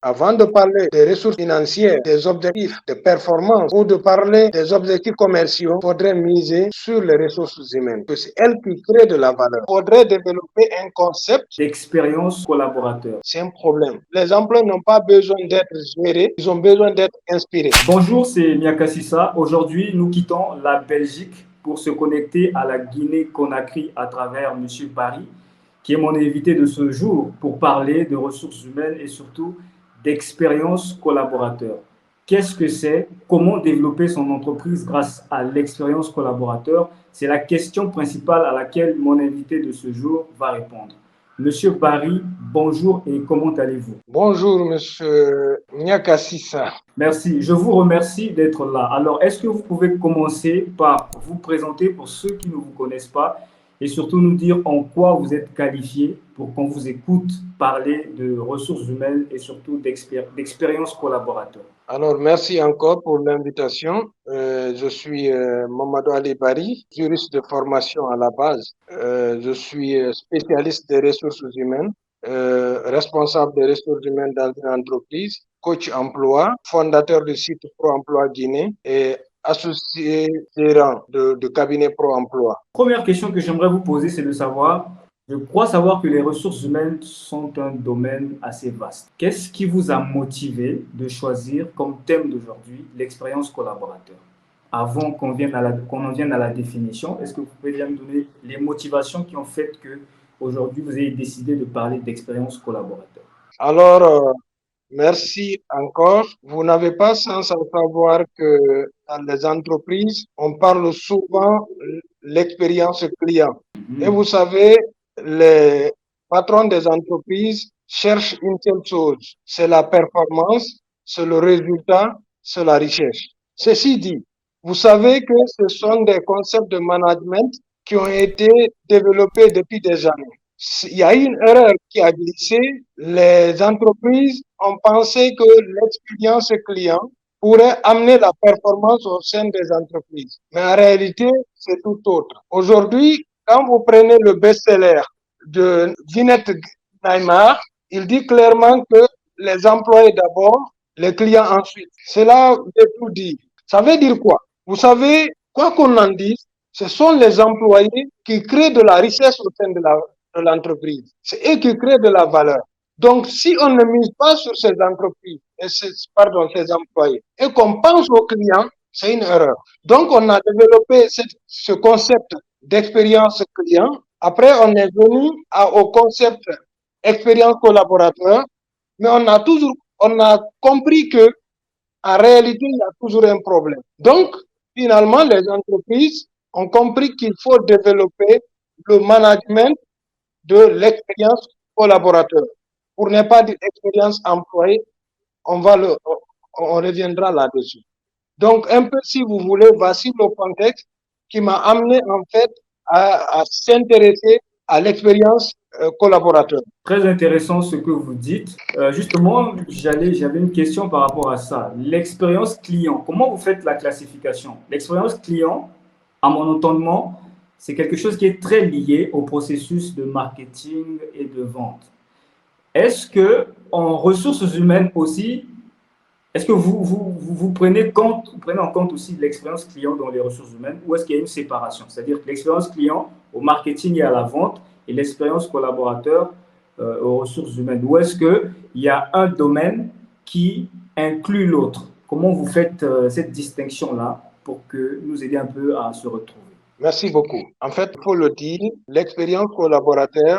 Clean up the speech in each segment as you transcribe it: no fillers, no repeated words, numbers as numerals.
Avant de parler des ressources financières, des objectifs de performance ou de parler des objectifs commerciaux, il faudrait miser sur les ressources humaines. C'est elles qui créent de la valeur. Il faudrait développer un concept d'expérience collaborateur. C'est un problème. Les emplois n'ont pas besoin d'être gérés, ils ont besoin d'être inspirés. Bonjour, c'est Miakasissa. Aujourd'hui, nous quittons la Belgique pour se connecter à la Guinée-Conakry à travers M. Barry, qui est mon invité de ce jour pour parler de ressources humaines et surtout d'expérience collaborateur. Qu'est-ce que c'est? Comment développer son entreprise grâce à l'expérience collaborateur? C'est la question principale à laquelle mon invité de ce jour va répondre. Monsieur Barry, bonjour et comment allez-vous? Bonjour, monsieur Nyakasissa. Merci, je vous remercie d'être là. Alors, est-ce que vous pouvez commencer par vous présenter pour ceux qui ne vous connaissent pas et surtout nous dire en quoi vous êtes qualifié pour qu'on vous écoute parler de ressources humaines et surtout d'expérience collaborateur. Alors, merci encore pour l'invitation. Je suis Mamadou Ali Bari, juriste de formation à la base. Je suis spécialiste des ressources humaines, responsable des ressources humaines dans une entreprise, coach emploi, fondateur du site Pro Emploi Guinée et associé gérant de cabinet Pro Emploi. Première question que j'aimerais vous poser, c'est de savoir, je crois savoir que les ressources humaines sont un domaine assez vaste. Qu'est-ce qui vous a motivé de choisir comme thème d'aujourd'hui l'expérience collaborateur? Avant qu'on en vienne à la définition, est-ce que vous pouvez bien me donner les motivations qui ont fait que aujourd'hui vous avez décidé de parler d'expérience collaborateur? Alors, merci encore. Vous n'avez pas sans savoir que dans les entreprises, on parle souvent l'expérience client. Et vous savez, les patrons des entreprises cherchent une seule chose, c'est la performance, c'est le résultat, c'est la richesse. Ceci dit, vous savez que ce sont des concepts de management qui ont été développés depuis des années. Il y a une erreur qui a glissé. Les entreprises ont pensé que l'expérience client pourrait amener la performance au sein des entreprises. Mais en réalité, c'est tout autre. Aujourd'hui, quand vous prenez le best-seller de Vinette Neymar, il dit clairement que les employés d'abord, les clients ensuite. Cela veut tout dire. Ça veut dire quoi? Vous savez, quoi qu'on en dise, ce sont les employés qui créent de la richesse au sein de l'entreprise. C'est eux qui créent de la valeur. Donc, si on ne mise pas sur ces entreprises, ces employés, et qu'on pense aux clients, c'est une erreur. Donc, on a développé ce concept d'expérience client. Après, on est venu au concept expérience collaborateur, mais on a compris que, en réalité, il y a toujours un problème. Donc, finalement, les entreprises ont compris qu'il faut développer le management de l'expérience collaborateur. Pour ne pas dire expérience employée, on reviendra là-dessus. Donc, un peu, si vous voulez, voici le contexte qui m'a amené, en fait, à s'intéresser à l'expérience collaborateur. Très intéressant ce que vous dites. Justement, j'avais une question par rapport à ça. L'expérience client, comment vous faites la classification? L'expérience client, à mon entendement, c'est quelque chose qui est très lié au processus de marketing et de vente. Est-ce que en ressources humaines aussi, est-ce que vous prenez en compte aussi l'expérience client dans les ressources humaines ou est-ce qu'il y a une séparation? C'est-à-dire que l'expérience client au marketing et à la vente et l'expérience collaborateur aux ressources humaines. Ou est-ce qu'il y a un domaine qui inclut l'autre? Comment vous faites cette distinction-là pour que nous aider un peu à se retrouver? Merci beaucoup. En fait, il faut le dire, l'expérience collaborateur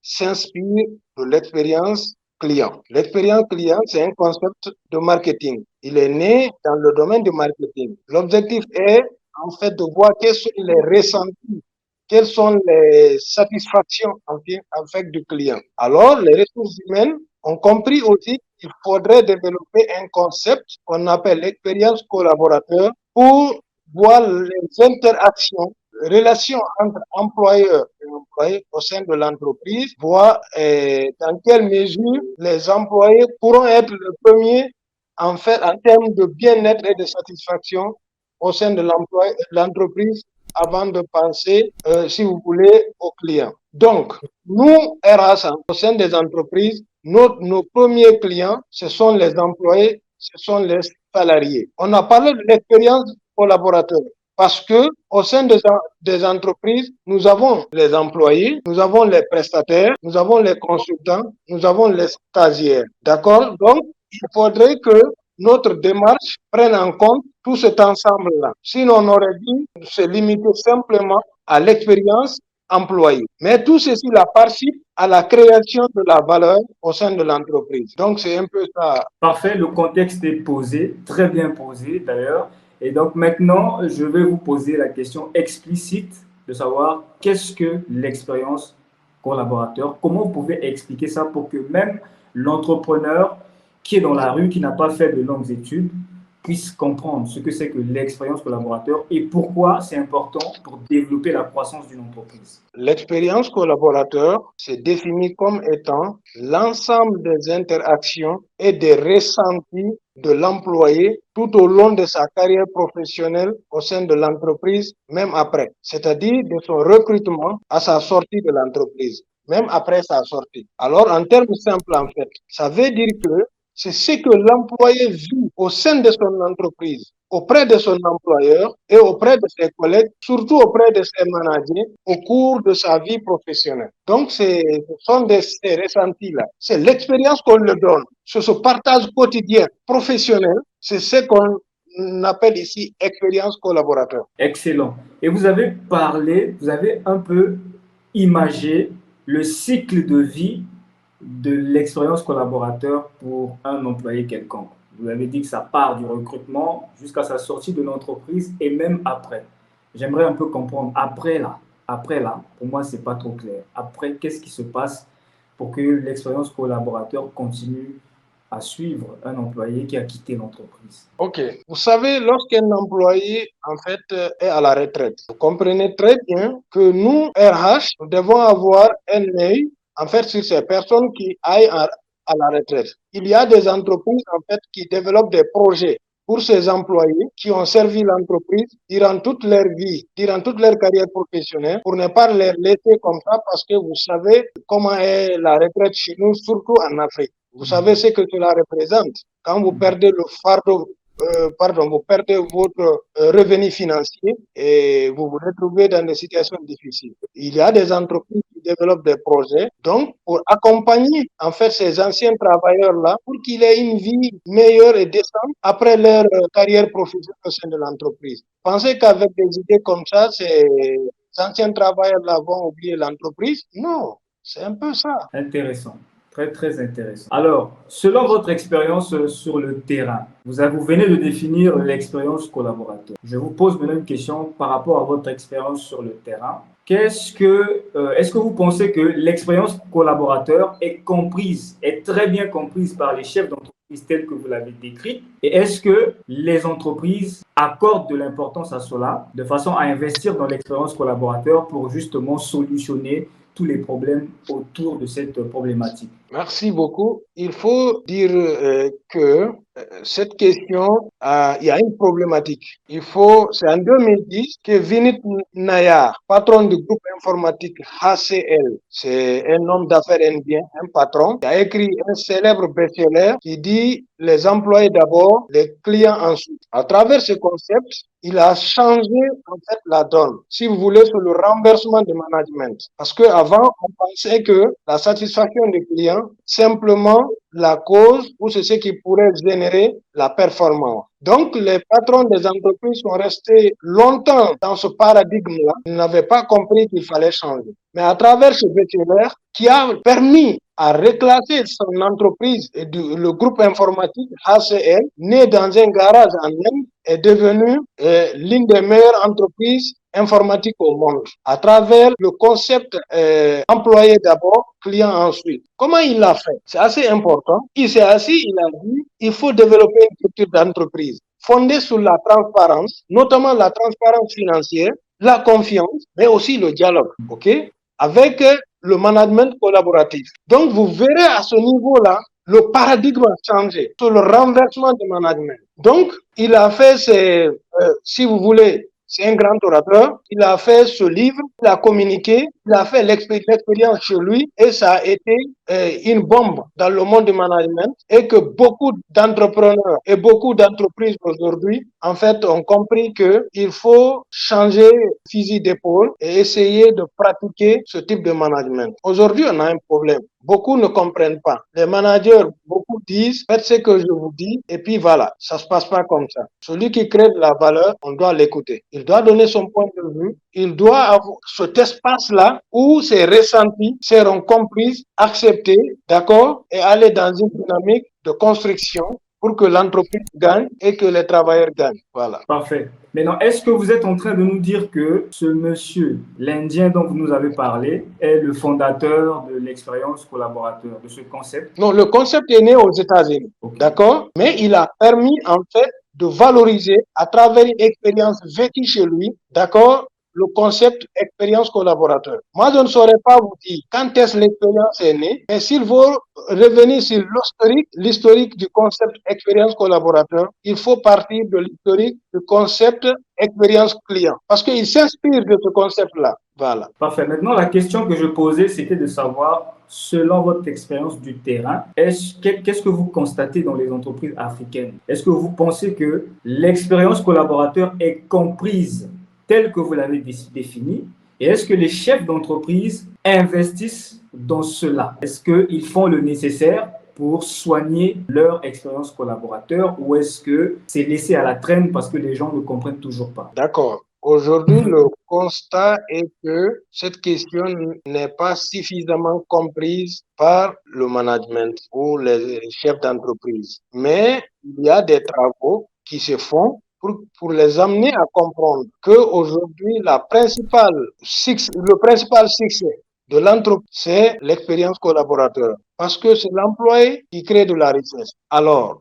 s'inspire de l'expérience client. L'expérience client, c'est un concept de marketing. Il est né dans le domaine du marketing. L'objectif est, en fait, de voir quels sont les ressentis, quelles sont les satisfactions en fait du client. Alors, les ressources humaines ont compris aussi qu'il faudrait développer un concept qu'on appelle l'expérience collaborateur pour voir les interactions, relations entre employeurs et employés au sein de l'entreprise, voir dans quelle mesure les employés pourront être les premiers en termes de bien-être et de satisfaction au sein de l'entreprise avant de penser, si vous voulez, aux clients. Donc, nous, RH, au sein des entreprises, nos premiers clients, ce sont les employés, ce sont les salariés. On a parlé de l'expérience collaborateur parce que au sein des entreprises, nous avons les employés, nous avons les prestataires, nous avons les consultants, nous avons les stagiaires. D'accord? Donc, il faudrait que notre démarche prenne en compte tout cet ensemble-là. Sinon, on aurait dû se limiter simplement à l'expérience employée. Mais tout ceci la participe à la création de la valeur au sein de l'entreprise. Donc, c'est un peu ça. Parfait, le contexte est posé, très bien posé d'ailleurs. Et donc maintenant, je vais vous poser la question explicite de savoir qu'est-ce que l'expérience collaborateur, comment vous pouvez expliquer ça pour que même l'entrepreneur qui est dans la rue, qui n'a pas fait de longues études, puisse comprendre ce que c'est que l'expérience collaborateur et pourquoi c'est important pour développer la croissance d'une entreprise. L'expérience collaborateur se définit comme étant l'ensemble des interactions et des ressentis de l'employé tout au long de sa carrière professionnelle au sein de l'entreprise, même après, c'est-à-dire de son recrutement à sa sortie de l'entreprise, même après sa sortie. Alors, en termes simples, en fait, ça veut dire que c'est ce que l'employé vit au sein de son entreprise, auprès de son employeur et auprès de ses collègues, surtout auprès de ses managers au cours de sa vie professionnelle. Donc, ce sont ces ressentis-là. C'est l'expérience qu'on le donne. C'est ce partage quotidien professionnel. C'est ce qu'on appelle ici expérience collaborateur. Excellent. Et vous avez parlé, vous avez un peu imagé le cycle de vie de l'expérience collaborateur pour un employé quelconque. Vous avez dit que ça part du recrutement jusqu'à sa sortie de l'entreprise et même après. J'aimerais un peu comprendre après là, pour moi, c'est pas trop clair. Après, qu'est-ce qui se passe pour que l'expérience collaborateur continue à suivre un employé qui a quitté l'entreprise? Ok. Vous savez, lorsqu'un employé, en fait, est à la retraite, vous comprenez très bien que nous, RH, nous devons avoir un œil, en fait, sur ces personnes qui aillent à la retraite. Il y a des entreprises, en fait, qui développent des projets pour ces employés qui ont servi l'entreprise durant toute leur vie, durant toute leur carrière professionnelle, pour ne pas les laisser comme ça, parce que vous savez comment est la retraite chez nous, surtout en Afrique. Vous savez ce que cela représente. Quand vous perdez le fardeau, vous perdez votre revenu financier et vous vous retrouvez dans des situations difficiles. Il y a des entreprises qui développent des projets, donc pour accompagner en fait ces anciens travailleurs-là pour qu'ils aient une vie meilleure et décente après leur carrière professionnelle au sein de l'entreprise. Pensez qu'avec des idées comme ça, ces anciens travailleurs-là vont oublier l'entreprise? Non, c'est un peu ça. Intéressant. Très, très intéressant. Alors, selon votre expérience sur le terrain, vous venez de définir l'expérience collaborateur. Je vous pose maintenant une question par rapport à votre expérience sur le terrain. Est-ce que vous pensez que l'expérience collaborateur est comprise, est très bien comprise par les chefs d'entreprise tels que vous l'avez décrit? Et est-ce que les entreprises accordent de l'importance à cela de façon à investir dans l'expérience collaborateur pour justement solutionner tous les problèmes autour de cette problématique? Merci beaucoup. Il faut dire que cette question, il y a une problématique. C'est en 2010 que Vinit Nayar, patron du groupe informatique HCL, c'est un homme d'affaires indien, un patron, qui a écrit un célèbre best-seller qui dit les employés d'abord, les clients ensuite. À travers ce concept, il a changé en fait la donne, si vous voulez, sur le renversement du management. Parce qu'avant, on pensait que la satisfaction des clients, simplement la cause ou c'est ce qui pourrait générer la performance. Donc, les patrons des entreprises sont restés longtemps dans ce paradigme-là. Ils n'avaient pas compris qu'il fallait changer. Mais à travers ce vétérinaire qui a permis à reclasser son entreprise et le groupe informatique HCL, né dans un garage en Inde, est devenu l'une des meilleures entreprises informatiques au monde. À travers le concept employé d'abord, client ensuite. Comment il l'a fait? C'est assez important. Il s'est assis, il a dit, il faut développer une culture d'entreprise fondée sur la transparence, notamment la transparence financière, la confiance, mais aussi le dialogue, ok? Avec le management collaboratif. Donc, vous verrez à ce niveau-là, le paradigme a changé sur le renversement du management. Donc, il a fait si vous voulez, c'est un grand orateur. Il a fait ce livre, il a communiqué, il a fait l'expérience chez lui et ça a été une bombe dans le monde du management et que beaucoup d'entrepreneurs et beaucoup d'entreprises aujourd'hui, en fait, ont compris qu'il faut changer fusil d'épaule et essayer de pratiquer ce type de management. Aujourd'hui, on a un problème. Beaucoup ne comprennent pas. Les managers, beaucoup disent, faites ce que je vous dis, et puis voilà, ça se passe pas comme ça. Celui qui crée de la valeur, on doit l'écouter. Il doit donner son point de vue. Il doit avoir cet espace-là où ses ressentis seront compris, acceptés, d'accord, et aller dans une dynamique de construction pour que l'entreprise gagne et que les travailleurs gagnent. Voilà. Parfait. Maintenant, est-ce que vous êtes en train de nous dire que ce monsieur, l'Indien dont vous nous avez parlé, est le fondateur de l'expérience collaborateur, de ce concept? Non, le concept est né aux États-Unis, okay. D'accord? Mais il a permis, en fait, de valoriser à travers une expérience vécue chez lui, d'accord, le concept expérience collaborateur. Moi, je ne saurais pas vous dire quand est-ce l'expérience est née, mais s'il faut revenir sur l'historique du concept expérience collaborateur, il faut partir de l'historique du concept expérience client, parce qu'il s'inspire de ce concept-là. Voilà. Parfait. Maintenant, la question que je posais, c'était de savoir, selon votre expérience du terrain, qu'est-ce que vous constatez dans les entreprises africaines? Est-ce que vous pensez que l'expérience collaborateur est comprise telle que vous l'avez définie? Et est-ce que les chefs d'entreprise investissent dans cela? Est-ce qu'ils font le nécessaire pour soigner leur expérience collaborateur ou est-ce que c'est laissé à la traîne parce que les gens ne comprennent toujours pas? D'accord. Aujourd'hui, le constat est que cette question n'est pas suffisamment comprise par le management ou les chefs d'entreprise. Mais il y a des travaux qui se font pour les amener à comprendre qu'aujourd'hui, le principal succès de l'entreprise, c'est l'expérience collaborateur. Parce que c'est l'employé qui crée de la richesse. Alors,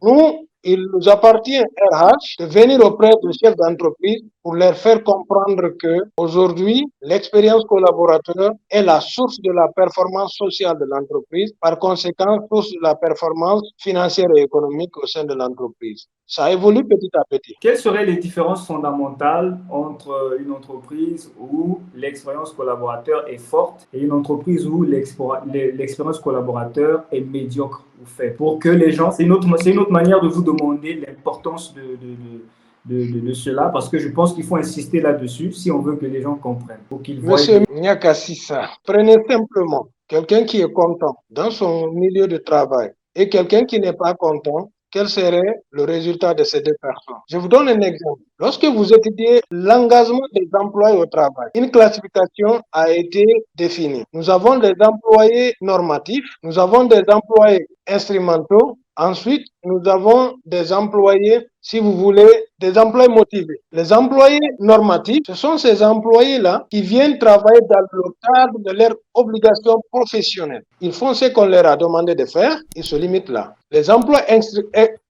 il nous appartient, RH, de venir auprès des chefs d'entreprise pour leur faire comprendre que aujourd'hui, l'expérience collaborateur est la source de la performance sociale de l'entreprise, par conséquent, source de la performance financière et économique au sein de l'entreprise. Ça évolue petit à petit. Quelles seraient les différences fondamentales entre une entreprise où l'expérience collaborateur est forte et une entreprise où l'expérience collaborateur est médiocre ou faible? Pour que les gens, c'est une autre manière de vous demander l'importance de cela, parce que je pense qu'il faut insister là-dessus si on veut que les gens comprennent. Monsieur Nyakassissa, prenez simplement quelqu'un qui est content dans son milieu de travail et quelqu'un qui n'est pas content. Quel serait le résultat de ces deux personnes? Je vous donne un exemple. Lorsque vous étudiez l'engagement des employés au travail, une classification a été définie. Nous avons des employés normatifs, nous avons des employés instrumentaux. Ensuite, nous avons des employés, si vous voulez, des employés motivés. Les employés normatifs, ce sont ces employés-là qui viennent travailler dans le cadre de leurs obligations professionnelles. Ils font ce qu'on leur a demandé de faire, ils se limitent là. Les emplois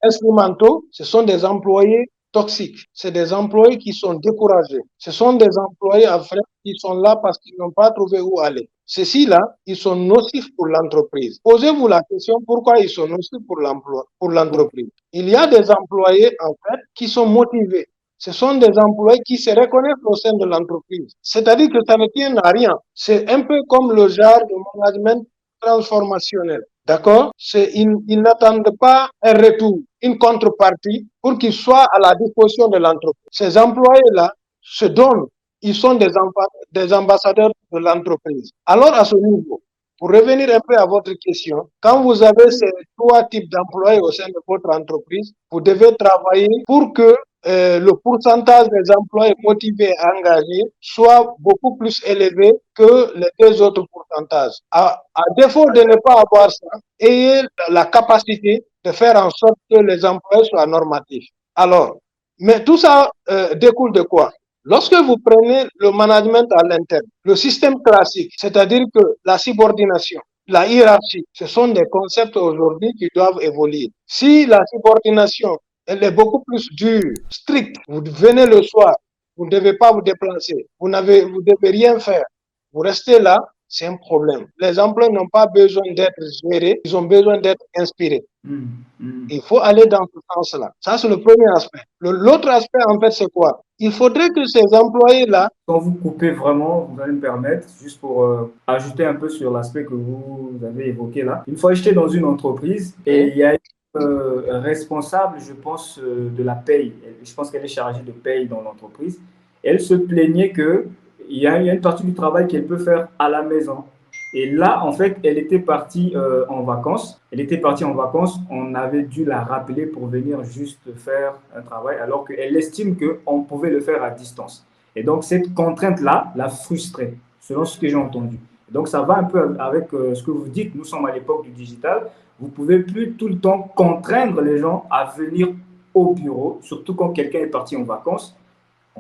instrumentaux, ce sont des employés toxiques. C'est des employés qui sont découragés. Ce sont des employés en fait qui sont là parce qu'ils n'ont pas trouvé où aller. Ceux-ci-là, ils sont nocifs pour l'entreprise. Posez-vous la question pourquoi ils sont nocifs pour l'entreprise. Il y a des employés en fait qui sont motivés. Ce sont des employés qui se reconnaissent au sein de l'entreprise. C'est-à-dire que ça ne tient à rien. C'est un peu comme le genre de management transformationnel. D'accord? Ils n'attendent pas un retour, une contrepartie pour qu'ils soient à la disposition de l'entreprise. Ces employés-là se donnent. Ils sont des ambassadeurs de l'entreprise. Alors, à ce niveau, pour revenir un peu à votre question, quand vous avez ces trois types d'employés au sein de votre entreprise, vous devez travailler pour que le pourcentage des employés motivés et engagés soit beaucoup plus élevé que les deux autres pourcentages. À défaut de ne pas avoir ça, ayez la capacité de faire en sorte que les employés soient normatifs. Alors, mais tout ça découle de quoi? Lorsque vous prenez le management à l'interne, le système classique, c'est-à-dire que la subordination, la hiérarchie, ce sont des concepts aujourd'hui qui doivent évoluer. Si la subordination, elle est beaucoup plus dure, stricte, vous venez le soir, vous ne devez pas vous déplacer, vous devez rien faire, vous restez là, c'est un problème. Les emplois n'ont pas besoin d'être gérés, ils ont besoin d'être inspirés. Il faut aller dans ce sens-là. Ça, c'est le premier aspect. L'autre aspect, en fait, c'est quoi? il faudrait que ces employés-là... Quand vous coupez vraiment, vous allez me permettre, juste pour ajouter un peu sur l'aspect que vous avez évoqué là. Une fois, j'étais dans une entreprise et il y a une responsable, je pense, de la paye. Je pense qu'elle est chargée de paye dans l'entreprise. Elle se plaignait qu'il y a une partie du travail qu'elle peut faire à la maison. Et là, en fait, elle était partie en vacances. Elle était partie en vacances. On avait dû la rappeler pour venir juste faire un travail, alors qu'elle estime qu'on pouvait le faire à distance. Et donc, cette contrainte-là l'a frustrée, selon ce que j'ai entendu. Donc, ça va un peu avec ce que vous dites. Nous sommes à l'époque du digital. Vous ne pouvez plus tout le temps contraindre les gens à venir au bureau, surtout quand quelqu'un est parti en vacances.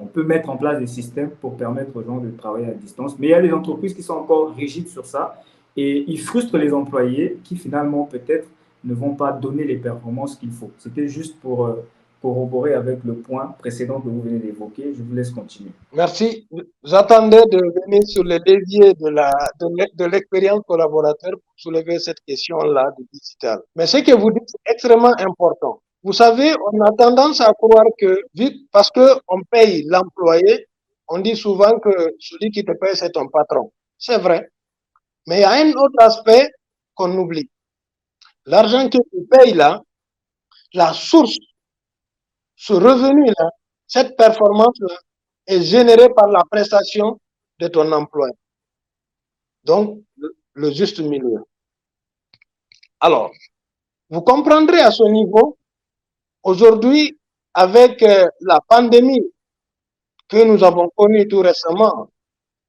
On peut mettre en place des systèmes pour permettre aux gens de travailler à distance. Mais il y a des entreprises qui sont encore rigides sur ça et ils frustrent les employés qui finalement peut-être ne vont pas donner les performances qu'il faut. C'était juste pour corroborer avec le point précédent que vous venez d'évoquer. Je vous laisse continuer. Merci. J'attendais de venir sur les leviers de l'expérience collaborateur pour soulever cette question-là du digital. Mais ce que vous dites est extrêmement important. Vous savez, on a tendance à croire que, vite, parce qu'on paye l'employé, on dit souvent que celui qui te paye, c'est ton patron. C'est vrai. Mais il y a un autre aspect qu'on oublie. L'argent que tu payes là, la source, ce revenu-là, cette performance-là, est générée par la prestation de ton emploi. Donc, le juste milieu. Alors, vous comprendrez à ce niveau, aujourd'hui, avec la pandémie que nous avons connue tout récemment,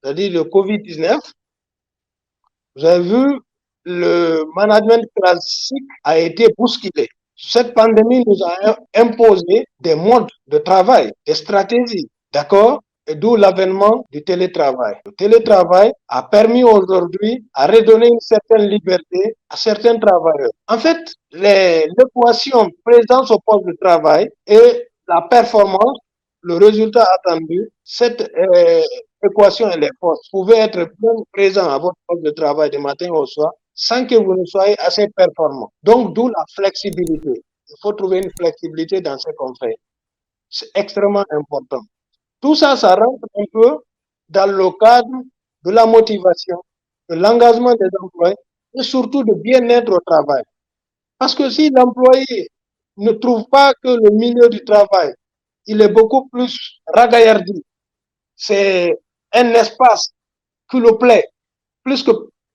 c'est-à-dire le Covid-19, vous avez vu, le management classique a été bousculé. Cette pandémie nous a imposé des modes de travail, des stratégies, d'accord? Et d'où l'avènement du télétravail. Le télétravail a permis aujourd'hui à redonner une certaine liberté à certains travailleurs. En fait, l'équation présence au poste de travail et la performance, le résultat attendu, cette équation elle est forte. Vous pouvez être présent à votre poste de travail du matin au soir sans que vous ne soyez assez performant. Donc, d'où la flexibilité. Il faut trouver une flexibilité dans ce qu'on fait. C'est extrêmement important. Tout ça, ça rentre un peu dans le cadre de la motivation, de l'engagement des employés et surtout de bien-être au travail. Parce que si l'employé ne trouve pas que le milieu du travail, il est beaucoup plus ragaillardi, c'est un espace qui le plaît, plus que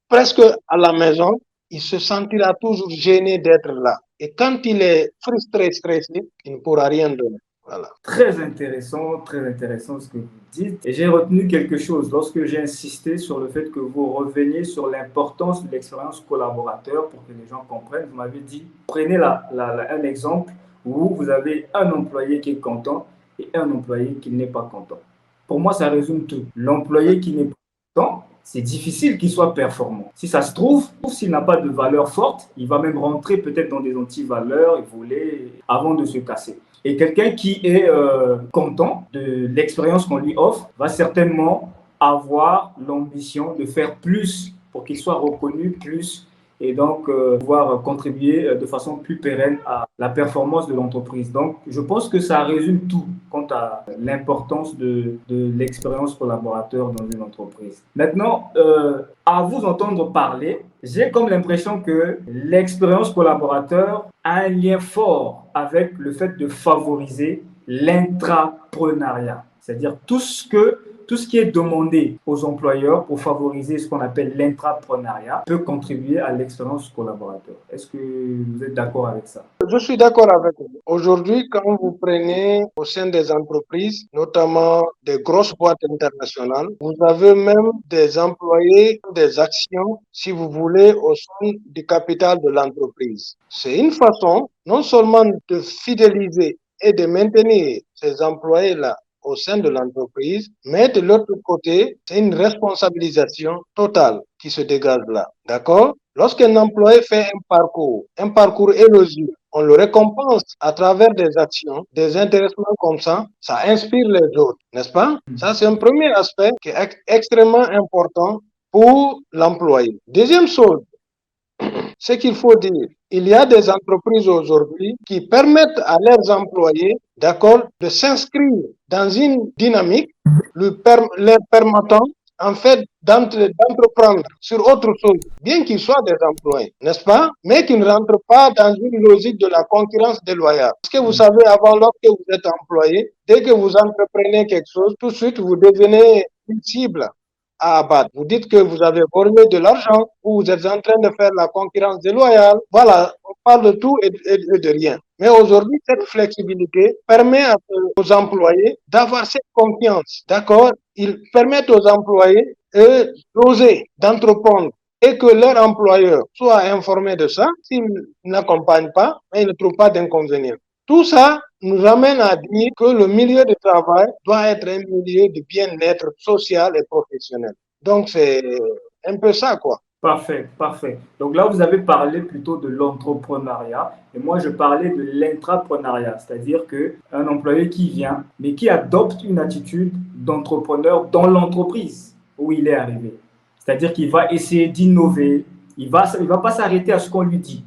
presque à la maison, il se sentira toujours gêné d'être là. Et quand il est frustré, stressé, il ne pourra rien donner. Voilà. Très intéressant ce que vous dites. Et j'ai retenu quelque chose lorsque j'ai insisté sur le fait que vous reveniez sur l'importance de l'expérience collaborateur pour que les gens comprennent. Vous m'avez dit, prenez un exemple où vous avez un employé qui est content et un employé qui n'est pas content. Pour moi, ça résume tout. L'employé qui n'est pas content, c'est difficile qu'il soit performant. Si ça se trouve, s'il n'a pas de valeur forte, il va même rentrer peut-être dans des anti-valeurs et voler avant de se casser. Et quelqu'un qui est content de l'expérience qu'on lui offre va certainement avoir l'ambition de faire plus pour qu'il soit reconnu plus et donc pouvoir contribuer de façon plus pérenne à la performance de l'entreprise. Donc, je pense que ça résume tout quant à l'importance de l'expérience collaborateur dans une entreprise. Maintenant, à vous entendre parler, j'ai comme l'impression que l'expérience collaborateur a un lien fort avec le fait de favoriser l'intrapreneuriat, c'est-à-dire tout ce qui est demandé aux employeurs pour favoriser ce qu'on appelle l'intrapreneuriat peut contribuer à l'expérience collaborateur. Est-ce que vous êtes d'accord avec ça? Je suis d'accord avec vous. Aujourd'hui, quand vous prenez au sein des entreprises, notamment des grosses boîtes internationales, vous avez même des employés, des actions, si vous voulez, au sein du capital de l'entreprise. C'est une façon non seulement de fidéliser et de maintenir ces employés-là au sein de l'entreprise, mais de l'autre côté, c'est une responsabilisation totale qui se dégage là. D'accord? Lorsqu'un employé fait un parcours élogieux, on le récompense à travers des actions, des intéressements comme ça inspire les autres, n'est-ce pas? Ça, c'est un premier aspect qui est extrêmement important pour l'employé. Deuxième chose, ce qu'il faut dire, il y a des entreprises aujourd'hui qui permettent à leurs employés, d'accord, de s'inscrire dans une dynamique leur permettant en fait d'entreprendre sur autre chose, bien qu'ils soient des employés, n'est-ce pas, mais qu'ils ne rentrent pas dans une logique de la concurrence déloyale. Parce que vous savez, avant, lorsque vous êtes employé, dès que vous entreprenez quelque chose, tout de suite, vous devenez une cible à abattre. Vous dites que vous avez volé de l'argent ou vous êtes en train de faire la concurrence déloyale. Voilà, on parle de tout et de rien. Mais aujourd'hui, cette flexibilité permet aux employés d'avoir cette confiance. D'accord? Ils permettent aux employés d'oser, d'entreprendre et que leur employeur soit informé de ça. S'ils n'accompagnent pas, ils ne trouvent pas d'inconvénient. Tout ça nous amène à dire que le milieu de travail doit être un milieu de bien-être social et professionnel. Donc, c'est un peu ça, quoi. Parfait, parfait. Donc là, vous avez parlé plutôt de l'entrepreneuriat et moi, je parlais de l'intrapreneuriat, c'est-à-dire qu'un employé qui vient, mais qui adopte une attitude d'entrepreneur dans l'entreprise où il est arrivé. C'est-à-dire qu'il va essayer d'innover, il va pas s'arrêter à ce qu'on lui dit.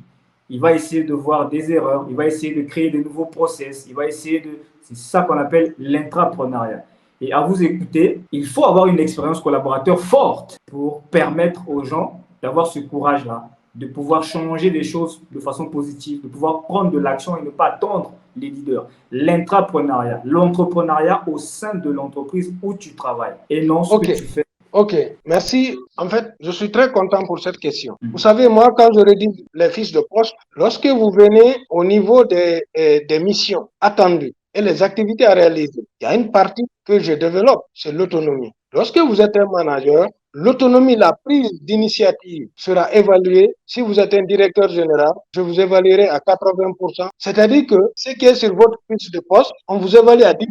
Il va essayer de voir des erreurs, il va essayer de créer de nouveaux process, il va essayer de... C'est ça qu'on appelle l'intrapreneuriat. Et à vous écouter, il faut avoir une expérience collaborateur forte pour permettre aux gens d'avoir ce courage-là, de pouvoir changer des choses de façon positive, de pouvoir prendre de l'action et ne pas attendre les leaders. L'intrapreneuriat, l'entrepreneuriat au sein de l'entreprise où tu travailles et non ce que tu fais. Ok, merci. En fait, je suis très content pour cette question. Vous savez, moi, quand je rédige les fiches de poste, lorsque vous venez au niveau des missions attendues et les activités à réaliser, il y a une partie que je développe, c'est l'autonomie. Lorsque vous êtes un manager, l'autonomie, la prise d'initiative sera évaluée. Si vous êtes un directeur général, je vous évaluerai à 80%. C'est-à-dire que ce qui est sur votre fiche de poste, on vous évalue à 10%.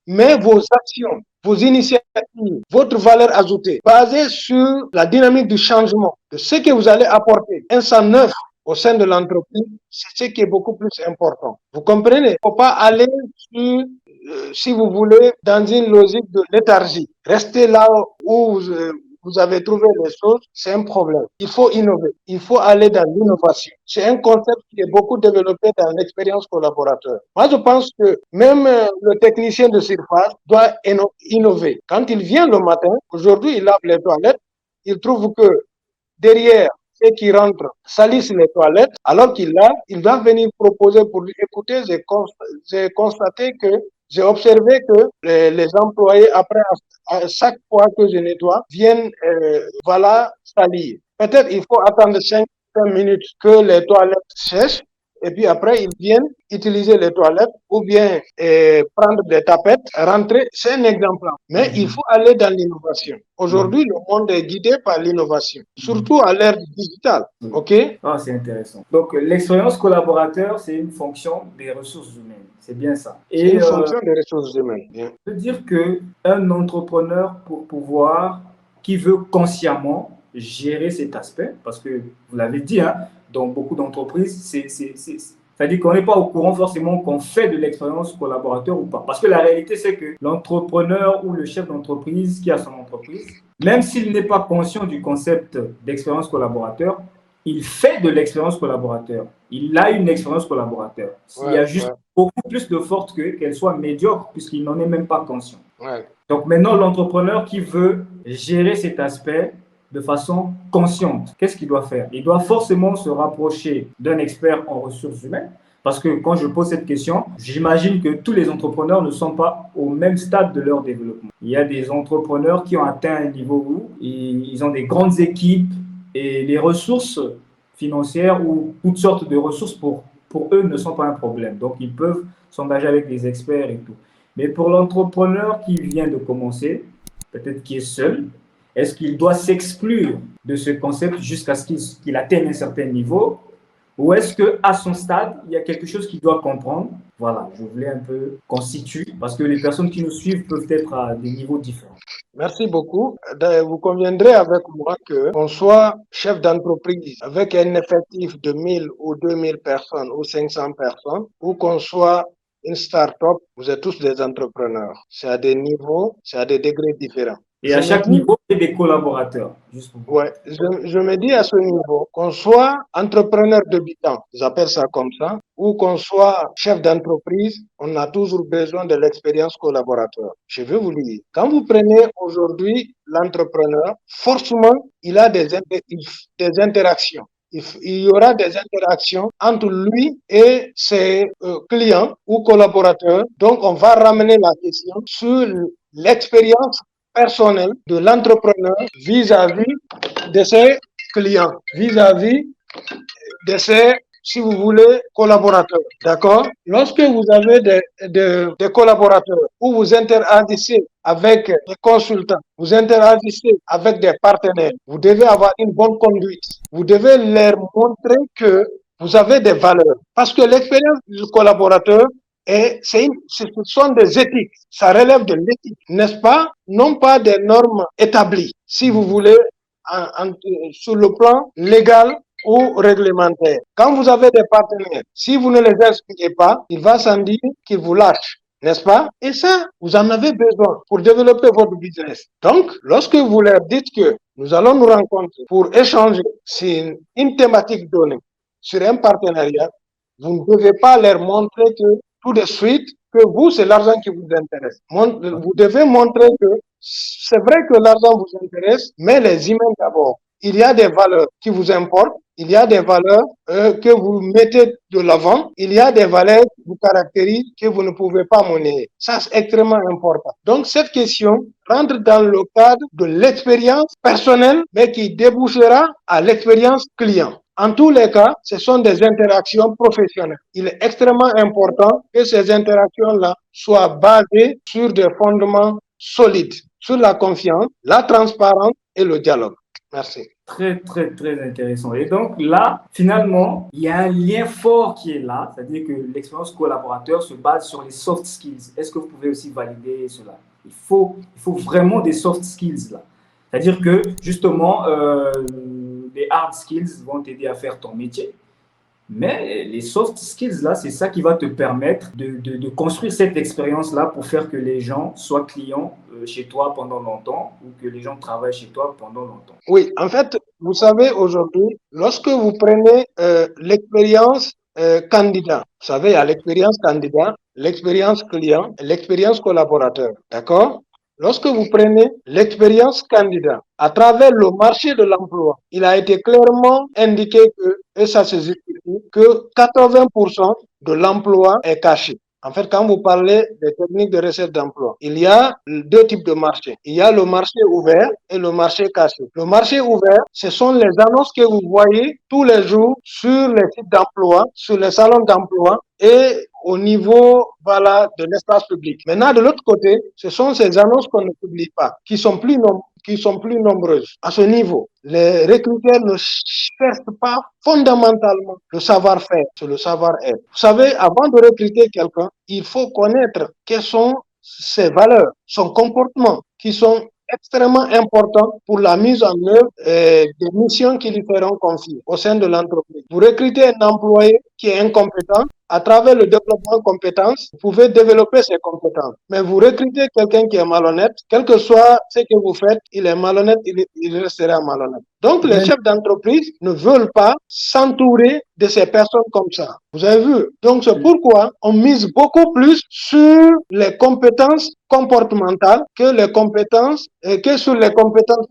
Mais vos actions, vos initiatives, votre valeur ajoutée, basée sur la dynamique du changement, de ce que vous allez apporter, un sang neuf au sein de l'entreprise, c'est ce qui est beaucoup plus important. Vous comprenez? Il ne faut pas aller sur, si vous voulez, dans une logique de léthargie. Restez là où vous avez trouvé les choses, c'est un problème. Il faut innover. Il faut aller dans l'innovation. C'est un concept qui est beaucoup développé dans l'expérience collaborateur. Moi, je pense que même le technicien de surface doit innover. Quand il vient le matin, aujourd'hui, il lave les toilettes, il trouve que derrière, ceux qui rentrent salissent les toilettes, alors qu'il lave, il doit venir proposer pour lui écouter. J'ai constaté que j'ai observé que les employés, après, à chaque fois que je nettoie, viennent, salir. Peut-être il faut attendre 5 minutes que les toilettes sèchent et puis après, ils viennent utiliser les toilettes ou bien prendre des tapettes, rentrer. C'est un exemple. Mais il faut aller dans l'innovation. Aujourd'hui, le monde est guidé par l'innovation, surtout à l'ère digitale. OK? Ah, c'est intéressant. Donc, l'expérience collaborateur, c'est une fonction des ressources humaines. C'est bien ça. C'est une fonction des ressources humaines. Bien. Ça veut dire qu'un entrepreneur, pour pouvoir, qui veut consciemment gérer cet aspect, parce que vous l'avez dit, hein, dans beaucoup d'entreprises, c'est-à-dire qu'on n'est pas au courant forcément qu'on fait de l'expérience collaborateur ou pas. Parce que la réalité, c'est que l'entrepreneur ou le chef d'entreprise qui a son entreprise, même s'il n'est pas conscient du concept d'expérience collaborateur, il fait de l'expérience collaborateur. Il a une expérience collaborateur. Il y a juste beaucoup plus de force qu'elle soit médiocre, puisqu'il n'en est même pas conscient. Ouais. Donc maintenant, l'entrepreneur qui veut gérer cet aspect de façon consciente, qu'est-ce qu'il doit faire? Il doit forcément se rapprocher d'un expert en ressources humaines. Parce que quand je pose cette question, j'imagine que tous les entrepreneurs ne sont pas au même stade de leur développement. Il y a des entrepreneurs qui ont atteint un niveau où ils ont des grandes équipes et les ressources financières ou toutes sortes de ressources pour eux ne sont pas un problème. Donc, ils peuvent s'engager avec des experts et tout. Mais pour l'entrepreneur qui vient de commencer, peut-être qui est seul, est-ce qu'il doit s'exclure de ce concept jusqu'à ce qu'il atteigne un certain niveau? Ou est-ce qu'à son stade, il y a quelque chose qu'il doit comprendre? Voilà, je voulais un peu qu'on situe, parce que les personnes qui nous suivent peuvent être à des niveaux différents. Merci beaucoup. Vous conviendrez avec moi qu'on soit chef d'entreprise avec un effectif de 1000 ou 2000 personnes ou 500 personnes, ou qu'on soit une start-up, vous êtes tous des entrepreneurs. C'est à des niveaux, c'est à des degrés différents. Et à chaque niveau, il y a des collaborateurs. Ouais, je me dis à ce niveau, qu'on soit entrepreneur débutant, j'appelle ça comme ça, ou qu'on soit chef d'entreprise, on a toujours besoin de l'expérience collaborateur. Je vais vous le dire. Quand vous prenez aujourd'hui l'entrepreneur, forcément, il a des interactions. Il y aura des interactions entre lui et ses clients ou collaborateurs. Donc, on va ramener la question sur l'expérience personnelle de l'entrepreneur vis-à-vis de ses clients, vis-à-vis de ses, si vous voulez, collaborateurs. D'accord? Lorsque vous avez des collaborateurs ou vous interagissez avec des consultants, vous interagissez avec des partenaires, vous devez avoir une bonne conduite. Vous devez leur montrer que vous avez des valeurs. Parce que l'expérience du collaborateur, ce sont des éthiques, ça relève de l'éthique, n'est-ce pas? Non pas des normes établies, si vous voulez, sur le plan légal ou réglementaire. Quand vous avez des partenaires, si vous ne les expliquez pas, il va sans dire qu'ils vous lâchent, n'est-ce pas? Et ça, vous en avez besoin pour développer votre business. Donc, lorsque vous leur dites que nous allons nous rencontrer pour échanger sur une thématique donnée, sur un partenariat, vous ne devez pas leur montrer que tout de suite que vous, c'est l'argent qui vous intéresse. Vous devez montrer que c'est vrai que l'argent vous intéresse, mais les humains d'abord. Il y a des valeurs qui vous importent, il y a des valeurs que vous mettez de l'avant, il y a des valeurs qui vous caractérisent que vous ne pouvez pas monnayer. Ça, c'est extrêmement important. Donc, cette question rentre dans le cadre de l'expérience personnelle, mais qui débouchera à l'expérience client. En tous les cas, ce sont des interactions professionnelles. Il est extrêmement important que ces interactions-là soient basées sur des fondements solides, sur la confiance, la transparence et le dialogue. Merci. Très, très, très intéressant. Et donc là, finalement, il y a un lien fort qui est là, c'est-à-dire que l'expérience collaborateur se base sur les soft skills. Est-ce que vous pouvez aussi valider cela? Il faut vraiment des soft skills là. C'est-à-dire que justement, les hard skills vont t'aider à faire ton métier. Mais les soft skills, là, c'est ça qui va te permettre de construire cette expérience-là pour faire que les gens soient clients chez toi pendant longtemps ou que les gens travaillent chez toi pendant longtemps. Oui, en fait, vous savez, aujourd'hui, lorsque vous prenez l'expérience candidat, vous savez, il y a l'expérience candidat, l'expérience client, l'expérience collaborateur, d'accord? Lorsque vous prenez l'expérience candidat à travers le marché de l'emploi, il a été clairement indiqué que, et ça se justifie, que 80% de l'emploi est caché. En fait, quand vous parlez des techniques de recherche d'emploi, il y a deux types de marchés. Il y a le marché ouvert et le marché caché. Le marché ouvert, ce sont les annonces que vous voyez tous les jours sur les sites d'emploi, sur les salons d'emploi et au niveau de l'espace public. Maintenant, de l'autre côté, ce sont ces annonces qu'on ne publie pas, qui sont plus nombreuses. À ce niveau, les recruteurs ne cherchent pas fondamentalement le savoir-faire, c'est le savoir-être. Vous savez, avant de recruter quelqu'un, il faut connaître quelles sont ses valeurs, son comportement, qui sont extrêmement importants pour la mise en œuvre des missions qui lui seront confiées au sein de l'entreprise. Vous recrutez un employé qui est incompétent, à travers le développement de compétences, vous pouvez développer ses compétences. Mais vous recrutez quelqu'un qui est malhonnête, quel que soit ce que vous faites, il est malhonnête, il restera malhonnête. Donc, les chefs d'entreprise ne veulent pas s'entourer de ces personnes comme ça. Vous avez vu? Donc, c'est pourquoi on mise beaucoup plus sur les compétences comportementales que sur les compétences,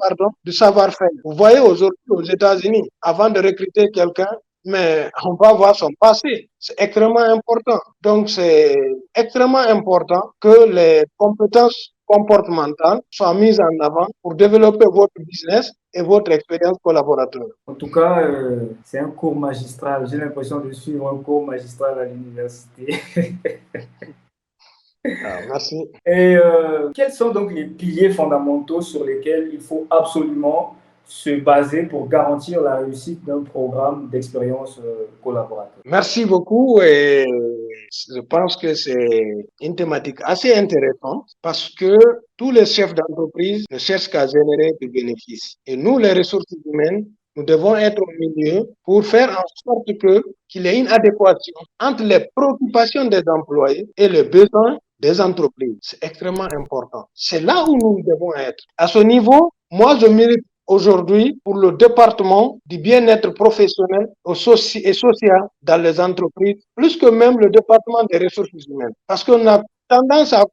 du savoir-faire. Vous voyez aujourd'hui aux États-Unis, avant de recruter quelqu'un, mais on va voir son passé. C'est extrêmement important. Donc, c'est extrêmement important que les compétences comportementales soient mises en avant pour développer votre business et votre expérience collaborateur. En tout cas, c'est un cours magistral. J'ai l'impression de suivre un cours magistral à l'université. Merci. Et quels sont donc les piliers fondamentaux sur lesquels il faut absolument se baser pour garantir la réussite d'un programme d'expérience collaborateur? Merci beaucoup et je pense que c'est une thématique assez intéressante parce que tous les chefs d'entreprise ne cherchent qu'à générer des bénéfices. Et nous, les ressources humaines, nous devons être au milieu pour faire en sorte qu'il y ait une adéquation entre les préoccupations des employés et les besoins des entreprises. C'est extrêmement important. C'est là où nous devons être. À ce niveau, moi, je milite aujourd'hui pour le département du bien-être professionnel et social dans les entreprises, plus que même le département des ressources humaines. Parce qu'on a tendance à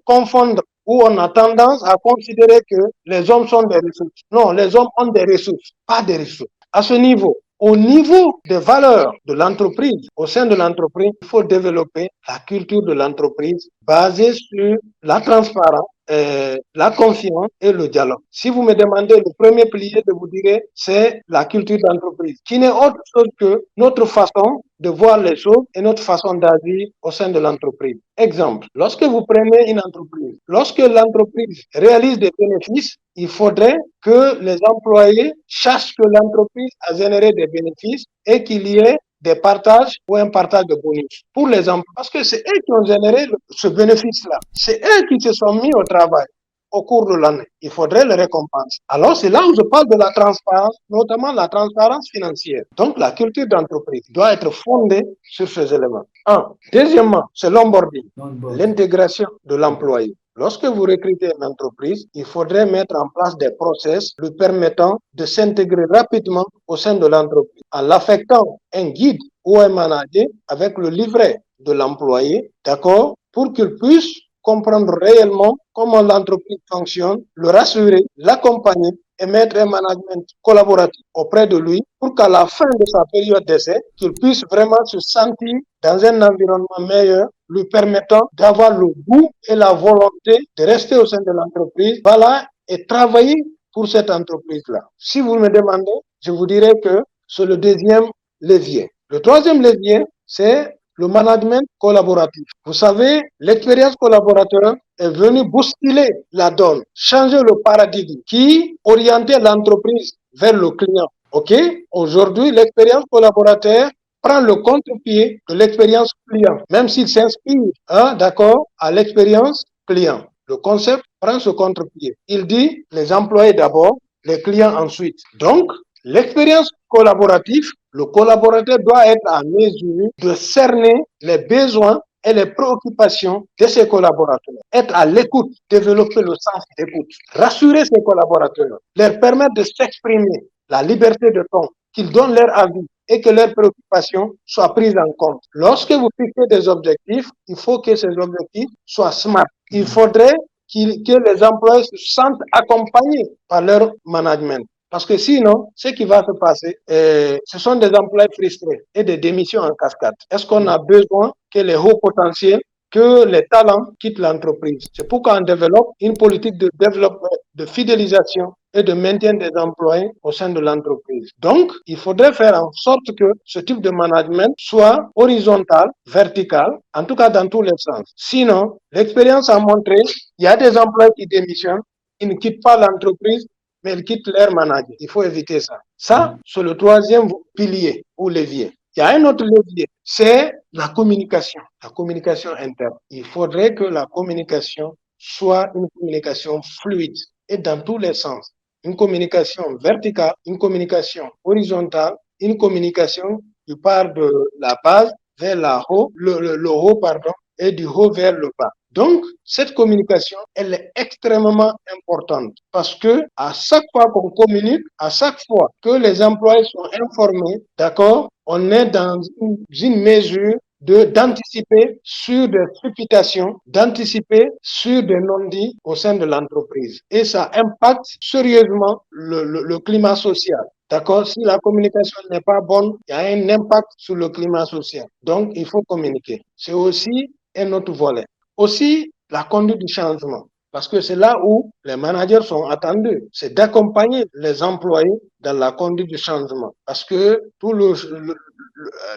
confondre où on a tendance à considérer que les hommes sont des ressources. Non, les hommes ont des ressources, pas des ressources. À ce niveau, au niveau des valeurs de l'entreprise, au sein de l'entreprise, il faut développer la culture de l'entreprise basée sur la transparence, la confiance et le dialogue. Si vous me demandez le premier pilier, je vous dirais, c'est la culture d'entreprise, qui n'est autre chose que notre façon de voir les choses et notre façon d'agir au sein de l'entreprise. Exemple, lorsque vous prenez une entreprise, lorsque l'entreprise réalise des bénéfices, il faudrait que les employés sachent que l'entreprise a généré des bénéfices et qu'il y ait des partages ou un partage de bonus pour les emplois. Parce que c'est eux qui ont généré ce bénéfice-là. C'est eux qui se sont mis au travail au cours de l'année. Il faudrait les récompenser. Alors, c'est là où je parle de la transparence, notamment la transparence financière. Donc, la culture d'entreprise doit être fondée sur ces éléments. Deuxièmement, c'est l'onboarding, l'intégration de l'employé. Lorsque vous recrutez une entreprise, il faudrait mettre en place des process lui permettant de s'intégrer rapidement au sein de l'entreprise en l'affectant un guide ou un manager avec le livret de l'employé, d'accord, pour qu'il puisse comprendre réellement comment l'entreprise fonctionne, le rassurer, l'accompagner et mettre un management collaboratif auprès de lui pour qu'à la fin de sa période d'essai, qu'il puisse vraiment se sentir dans un environnement meilleur, lui permettant d'avoir le goût et la volonté de rester au sein de l'entreprise, voilà, et travailler pour cette entreprise-là. Si vous me demandez, je vous dirais que c'est le deuxième levier. Le troisième levier, c'est le management collaboratif. Vous savez, l'expérience collaborateur est venue bousculer la donne, changer le paradigme qui orientait l'entreprise vers le client. OK? Aujourd'hui, l'expérience collaborateur prend le contre-pied de l'expérience client, même s'il s'inspire, d'accord, à l'expérience client. Le concept prend ce contre-pied. Il dit les employés d'abord, les clients ensuite. Donc, l'expérience collaborative, le collaborateur doit être en mesure de cerner les besoins et les préoccupations de ses collaborateurs. Être à l'écoute, développer le sens d'écoute, rassurer ses collaborateurs, leur permettre de s'exprimer, la liberté de ton, qu'ils donnent leur avis et que leurs préoccupations soient prises en compte. Lorsque vous fixez des objectifs, il faut que ces objectifs soient smart. Il faudrait que les employés se sentent accompagnés par leur management. Parce que sinon, ce qui va se passer, ce sont des emplois frustrés et des démissions en cascade. Est-ce qu'on a besoin que les hauts potentiels, que les talents quittent l'entreprise? C'est pourquoi on développe une politique de développement, de fidélisation et de maintien des employés au sein de l'entreprise. Donc, il faudrait faire en sorte que ce type de management soit horizontal, vertical, en tout cas dans tous les sens. Sinon, l'expérience a montré qu'il y a des employés qui démissionnent, qui ne quittent pas l'entreprise, mais ils quittent leur manager. Il faut éviter ça. Ça, c'est le troisième pilier ou levier. Il y a un autre levier, c'est la communication interne. Il faudrait que la communication soit une communication fluide et dans tous les sens. Une communication verticale, une communication horizontale, une communication qui part de la base vers le haut, et du haut vers le bas. Donc, cette communication, elle est extrêmement importante parce que à chaque fois qu'on communique, à chaque fois que les employés sont informés, d'accord, on est dans une mesure d'anticiper sur des supputations, d'anticiper sur des non-dits au sein de l'entreprise. Et ça impacte sérieusement le climat social. D'accord? Si la communication n'est pas bonne, il y a un impact sur le climat social. Donc, il faut communiquer. C'est aussi un autre volet. Aussi, la conduite du changement. Parce que c'est là où les managers sont attendus. C'est d'accompagner les employés dans la conduite du changement. Parce que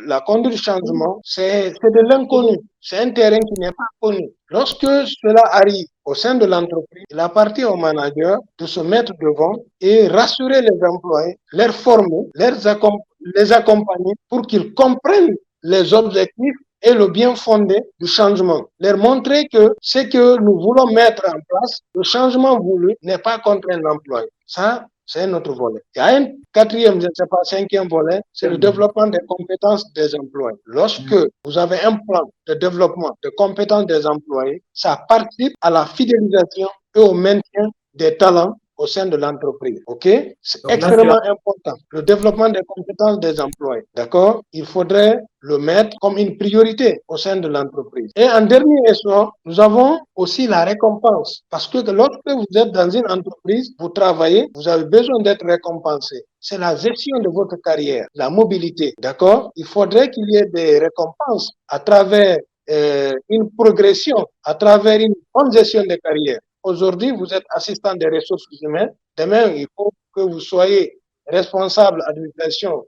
la conduite du changement, c'est de l'inconnu. C'est un terrain qui n'est pas connu. Lorsque cela arrive au sein de l'entreprise, il appartient aux managers de se mettre devant et rassurer les employés, les former, les accompagner pour qu'ils comprennent les objectifs et le bien fondé du changement. Leur montrer que ce que nous voulons mettre en place, le changement voulu n'est pas contre un employé. Ça, c'est un autre volet. Il y a un quatrième, je ne sais pas, cinquième volet, c'est le développement des compétences des employés. Lorsque vous avez un plan de développement des compétences des employés, ça participe à la fidélisation et au maintien des talents au sein de l'entreprise. OK? C'est extrêmement important. Le développement des compétences des employés. D'accord? Il faudrait le mettre comme une priorité au sein de l'entreprise. Et en dernier essor, nous avons aussi la récompense. Parce que lorsque vous êtes dans une entreprise, vous travaillez, vous avez besoin d'être récompensé. C'est la gestion de votre carrière, la mobilité. D'accord? Il faudrait qu'il y ait des récompenses à travers une progression, à travers une bonne gestion de carrière. Aujourd'hui, vous êtes assistant des ressources humaines. Demain, il faut que vous soyez responsable d'administration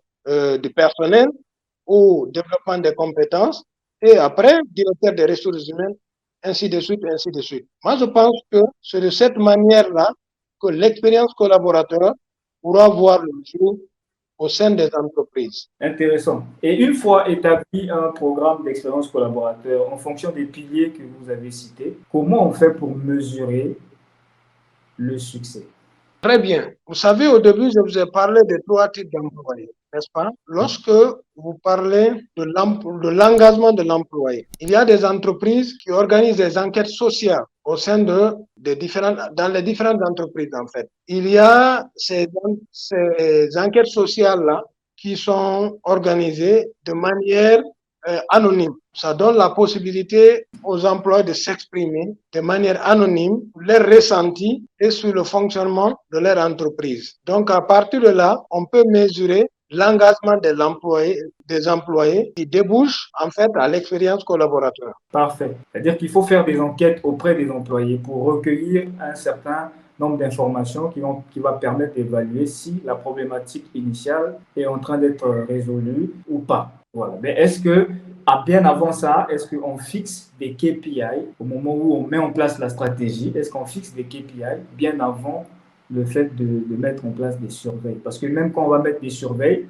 du personnel ou développement des compétences. Et après, directeur des ressources humaines, ainsi de suite, ainsi de suite. Moi, je pense que c'est de cette manière-là que l'expérience collaborateur pourra voir le jour au sein des entreprises. Intéressant. Et une fois établi un programme d'expérience collaborateur en fonction des piliers que vous avez cités, comment on fait pour mesurer le succès? Très bien. Vous savez, au début, je vous ai parlé de 3 types d'employés, n'est-ce pas? Lorsque vous parlez de l'engagement de l'employé, il y a des entreprises qui organisent des enquêtes sociales au sein dans les différentes entreprises, en fait. Il y a ces enquêtes sociales-là qui sont organisées de manière anonyme. Ça donne la possibilité aux employés de s'exprimer de manière anonyme, leur ressenti et sur le fonctionnement de leur entreprise. Donc, à partir de là, on peut mesurer l'engagement des employés qui débouche en fait à l'expérience collaborateur. Parfait. C'est-à-dire qu'il faut faire des enquêtes auprès des employés pour recueillir un certain nombre d'informations qui va permettre d'évaluer si la problématique initiale est en train d'être résolue ou pas. Voilà. Mais est-ce que, bien avant ça, est-ce qu'on fixe des KPI au moment où on met en place la stratégie? Est-ce qu'on fixe des KPI bien avant le fait de mettre en place des surveilles? Parce que même quand on va mettre des surveilles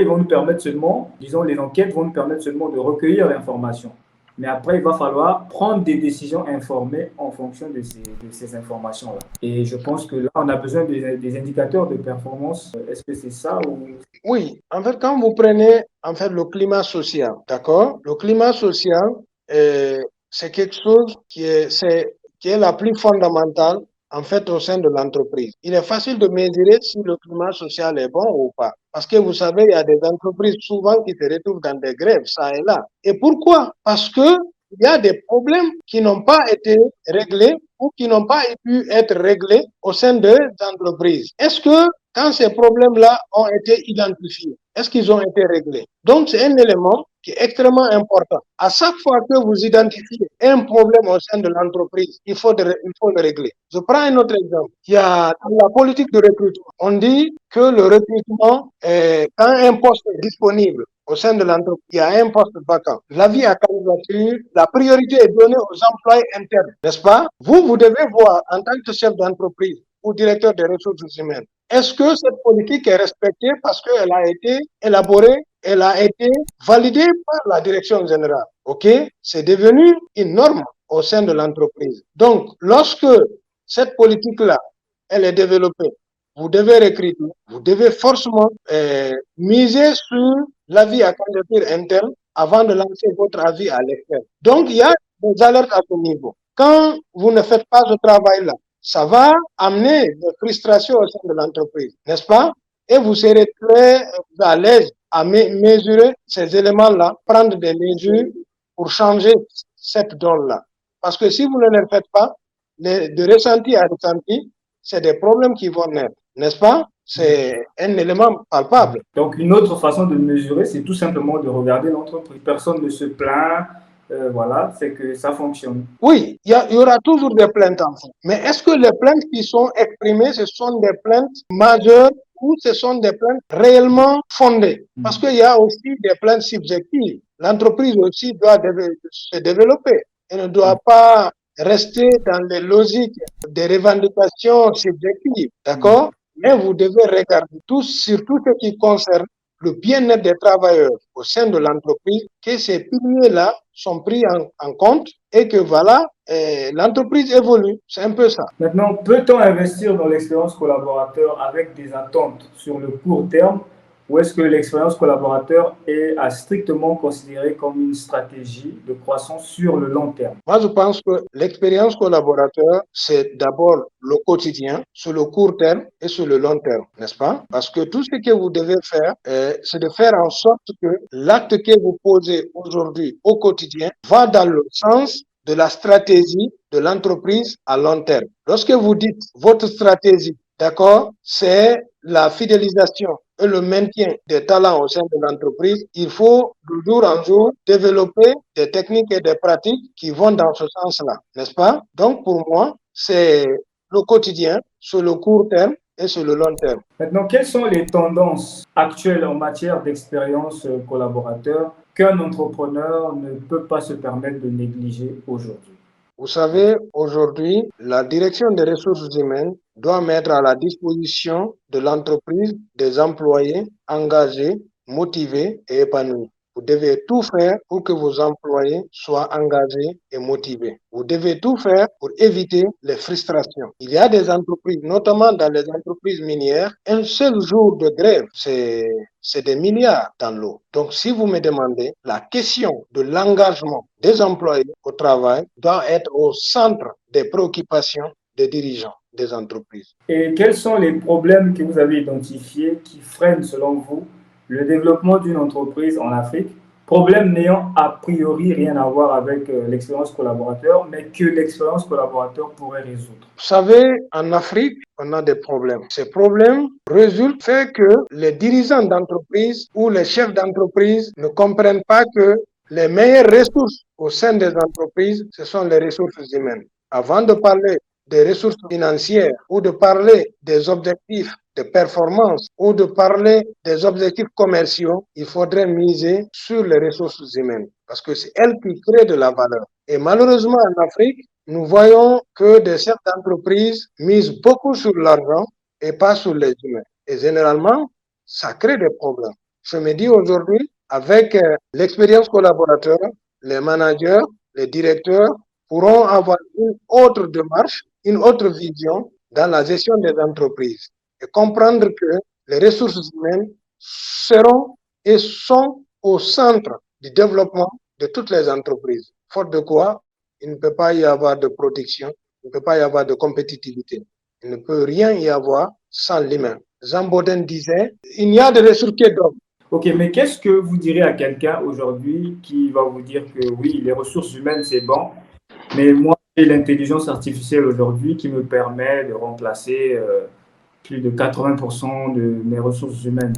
vont nous permettre seulement, disons, les enquêtes vont nous permettre seulement de recueillir l'information. Mais après, il va falloir prendre des décisions informées en fonction de ces informations-là. Et je pense que là, on a besoin des indicateurs de performance. Est-ce que c'est ça ou... Oui, en fait, quand vous prenez en fait le climat social, d'accord? Le climat social, c'est quelque chose qui est la plus fondamentale en fait au sein de l'entreprise. Il est facile de mesurer si le climat social est bon ou pas. Parce que vous savez, il y a des entreprises souvent qui se retrouvent dans des grèves, ça et là. Et pourquoi? Parce que il y a des problèmes qui n'ont pas été réglés ou qui n'ont pas pu être réglés au sein des entreprises. Est-ce que quand ces problèmes-là ont été identifiés, est-ce qu'ils ont été réglés? Donc, c'est un élément qui est extrêmement important. À chaque fois que vous identifiez un problème au sein de l'entreprise, il faut le régler. Je prends un autre exemple. Il y a dans la politique de recrutement, on dit que le recrutement, quand un poste est disponible au sein de l'entreprise, il y a un poste vacant. L'avis à candidature, la priorité est donnée aux employés internes, n'est-ce pas? Vous devez voir en tant que chef d'entreprise ou directeur des ressources humaines, est-ce que cette politique est respectée parce qu'elle a été élaborée, elle a été validée par la direction générale? OK? C'est devenu une norme au sein de l'entreprise. Donc, lorsque cette politique-là, elle est développée, vous devez recruter, vous devez forcément miser sur l'avis à candidature interne avant de lancer votre avis à l'externe. Donc, il y a des alertes à ce niveau. Quand vous ne faites pas ce travail-là, ça va amener des frustrations au sein de l'entreprise, n'est-ce pas? Et vous serez très à l'aise à mesurer ces éléments-là, prendre des mesures pour changer cette donne-là. Parce que si vous ne le faites pas, de ressenti à ressenti, c'est des problèmes qui vont naître, n'est-ce pas? C'est un élément palpable. Donc, une autre façon de mesurer, c'est tout simplement de regarder l'entreprise. Personne ne se plaint. Voilà, c'est que ça fonctionne. Oui, il y aura toujours des plaintes en fait. Mais est-ce que les plaintes qui sont exprimées, ce sont des plaintes majeures ou ce sont des plaintes réellement fondées? Parce qu'il y a aussi des plaintes subjectives. L'entreprise aussi doit se développer et ne doit pas rester dans les logiques des revendications subjectives, d'accord? Mais vous devez regarder tout, surtout ce qui concerne le bien-être des travailleurs au sein de l'entreprise, que ces piliers-là sont pris en compte et que voilà, l'entreprise évolue. C'est un peu ça. Maintenant, peut-on investir dans l'expérience collaborateur avec des attentes sur le court terme ou est-ce que l'expérience collaborateur est à strictement considérée comme une stratégie de croissance sur le long terme? Moi, je pense que l'expérience collaborateur, c'est d'abord le quotidien, sur le court terme et sur le long terme, n'est-ce pas? Parce que tout ce que vous devez faire, c'est de faire en sorte que l'acte que vous posez aujourd'hui au quotidien va dans le sens de la stratégie de l'entreprise à long terme. Lorsque vous dites votre stratégie, d'accord, c'est la fidélisation et le maintien des talents au sein de l'entreprise, il faut de jour en jour développer des techniques et des pratiques qui vont dans ce sens-là, n'est-ce pas? Donc pour moi, c'est le quotidien sur le court terme et sur le long terme. Maintenant, quelles sont les tendances actuelles en matière d'expérience collaborateur qu'un entrepreneur ne peut pas se permettre de négliger aujourd'hui? Vous savez, aujourd'hui, la direction des ressources humaines doit mettre à la disposition de l'entreprise des employés engagés, motivés et épanouis. Vous devez tout faire pour que vos employés soient engagés et motivés. Vous devez tout faire pour éviter les frustrations. Il y a des entreprises, notamment dans les entreprises minières, un seul jour de grève, c'est des milliards dans l'eau. Donc, si vous me demandez, la question de l'engagement des employés au travail doit être au centre des préoccupations des dirigeants des entreprises. Et quels sont les problèmes que vous avez identifiés qui freinent, selon vous, le développement d'une entreprise en Afrique? Problème n'ayant a priori rien à voir avec l'expérience collaborateur, mais que l'expérience collaborateur pourrait résoudre. Vous savez, en Afrique, on a des problèmes. Ces problèmes résultent du fait que les dirigeants d'entreprise ou les chefs d'entreprise ne comprennent pas que les meilleures ressources au sein des entreprises, ce sont les ressources humaines. Avant de parler des ressources financières ou de parler des objectifs de performance ou de parler des objectifs commerciaux, il faudrait miser sur les ressources humaines parce que c'est elles qui créent de la valeur. Et malheureusement, en Afrique, nous voyons que des chefs d'entreprise misent beaucoup sur l'argent et pas sur les humains. Et généralement, ça crée des problèmes. Je me dis aujourd'hui, avec l'expérience collaborateur, les managers, les directeurs pourront avoir une autre démarche, une autre vision dans la gestion des entreprises et comprendre que les ressources humaines seront et sont au centre du développement de toutes les entreprises. Faute de quoi, il ne peut pas y avoir de protection, il ne peut pas y avoir de compétitivité. Il ne peut rien y avoir sans l'humain. Jean Baudin disait, il n'y a de ressources que d'hommes. Ok, mais qu'est-ce que vous direz à quelqu'un aujourd'hui qui va vous dire que oui, les ressources humaines, c'est bon, mais moi, j'ai l'intelligence artificielle aujourd'hui qui me permet de remplacer plus de 80% de mes ressources humaines.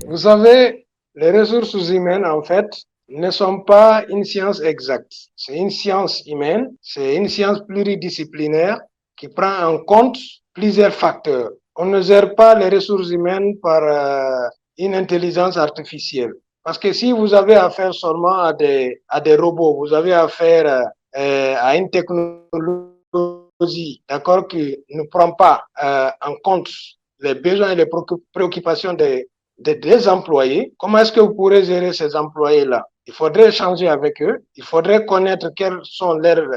Vous savez, les ressources humaines, en fait, ne sont pas une science exacte. C'est une science humaine, c'est une science pluridisciplinaire qui prend en compte plusieurs facteurs. On ne gère pas les ressources humaines par une intelligence artificielle. Parce que si vous avez affaire seulement à des robots, vous avez affaire à une technologie, d'accord, qui ne prend pas en compte les besoins et les préoccupations des employés, comment est-ce que vous pourrez gérer ces employés-là? Il faudrait échanger avec eux, il faudrait connaître quelles sont leurs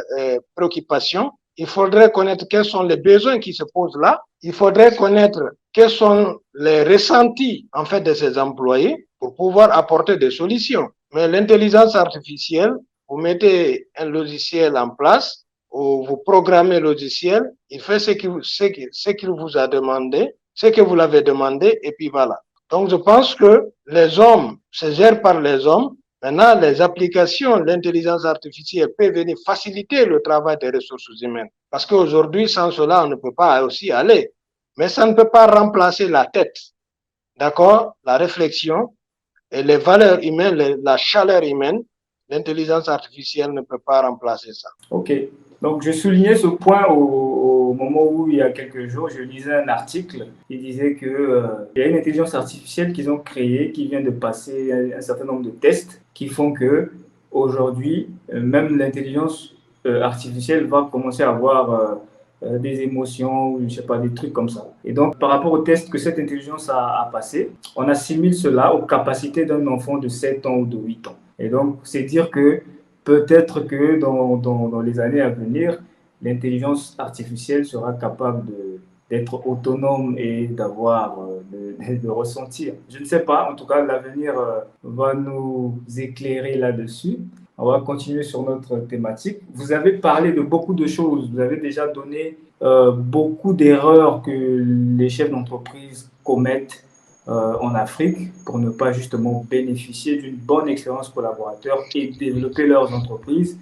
préoccupations, il faudrait connaître quels sont les besoins qui se posent là, il faudrait connaître quels sont les ressentis en fait de ces employés pour pouvoir apporter des solutions. Mais l'intelligence artificielle, vous mettez un logiciel en place, ou vous programmez le logiciel, il fait ce qu'il vous a demandé, ce que vous l'avez demandé, et puis voilà. Donc, je pense que les hommes se gèrent par les hommes. Maintenant, les applications, l'intelligence artificielle peut venir faciliter le travail des ressources humaines. Parce qu'aujourd'hui, sans cela, on ne peut pas aussi aller. Mais ça ne peut pas remplacer la tête, d'accord, la réflexion et les valeurs humaines, la chaleur humaine. L'intelligence artificielle ne peut pas remplacer ça. Ok. Donc, je soulignais ce point au moment où, il y a quelques jours, je lisais un article qui disait qu'il y a une intelligence artificielle qu'ils ont créée qui vient de passer un certain nombre de tests qui font que aujourd'hui, même l'intelligence artificielle va commencer à avoir des émotions, ou je sais pas, des trucs comme ça. Et donc, par rapport au test que cette intelligence a passé, on assimile cela aux capacités d'un enfant de 7 ans ou de 8 ans. Et donc, c'est dire que peut-être que dans les années à venir, l'intelligence artificielle sera capable d'être autonome et d'avoir, de ressentir. Je ne sais pas, en tout cas, l'avenir va nous éclairer là-dessus. On va continuer sur notre thématique. Vous avez parlé de beaucoup de choses. Vous avez déjà donné beaucoup d'erreurs que les chefs d'entreprise commettent en Afrique pour ne pas justement bénéficier d'une bonne expérience collaborateur et développer leurs entreprises.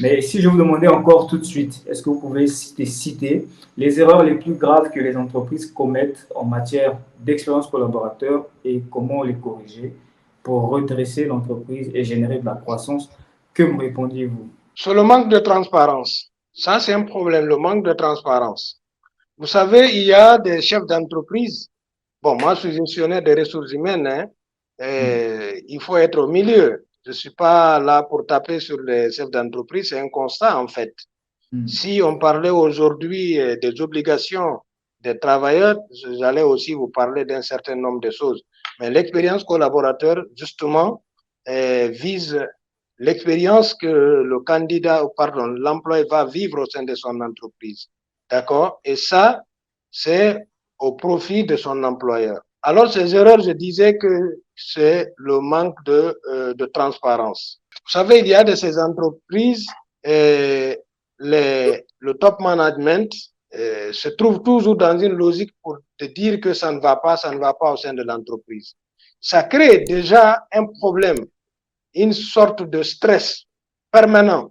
Mais si je vous demandais encore tout de suite, est-ce que vous pouvez citer les erreurs les plus graves que les entreprises commettent en matière d'expérience collaborateur et comment les corriger pour redresser l'entreprise et générer de la croissance? Que me répondiez-vous? Sur le manque de transparence, ça c'est un problème, le manque de transparence. Vous savez, il y a des chefs d'entreprise. Bon, moi, je suis gestionnaire des ressources humaines. Hein, et il faut être au milieu. Je ne suis pas là pour taper sur les chefs d'entreprise. C'est un constat, en fait. Si on parlait aujourd'hui des obligations des travailleurs, j'allais aussi vous parler d'un certain nombre de choses. Mais l'expérience collaborateur, justement, vise l'expérience que le candidat, pardon, l'employé va vivre au sein de son entreprise. D'accord? Et ça, c'est au profit de son employeur. Alors, ces erreurs, je disais que c'est le manque de transparence. Vous savez, il y a de ces entreprises, le top management se trouve toujours dans une logique pour te dire que ça ne va pas au sein de l'entreprise. Ça crée déjà un problème, une sorte de stress permanent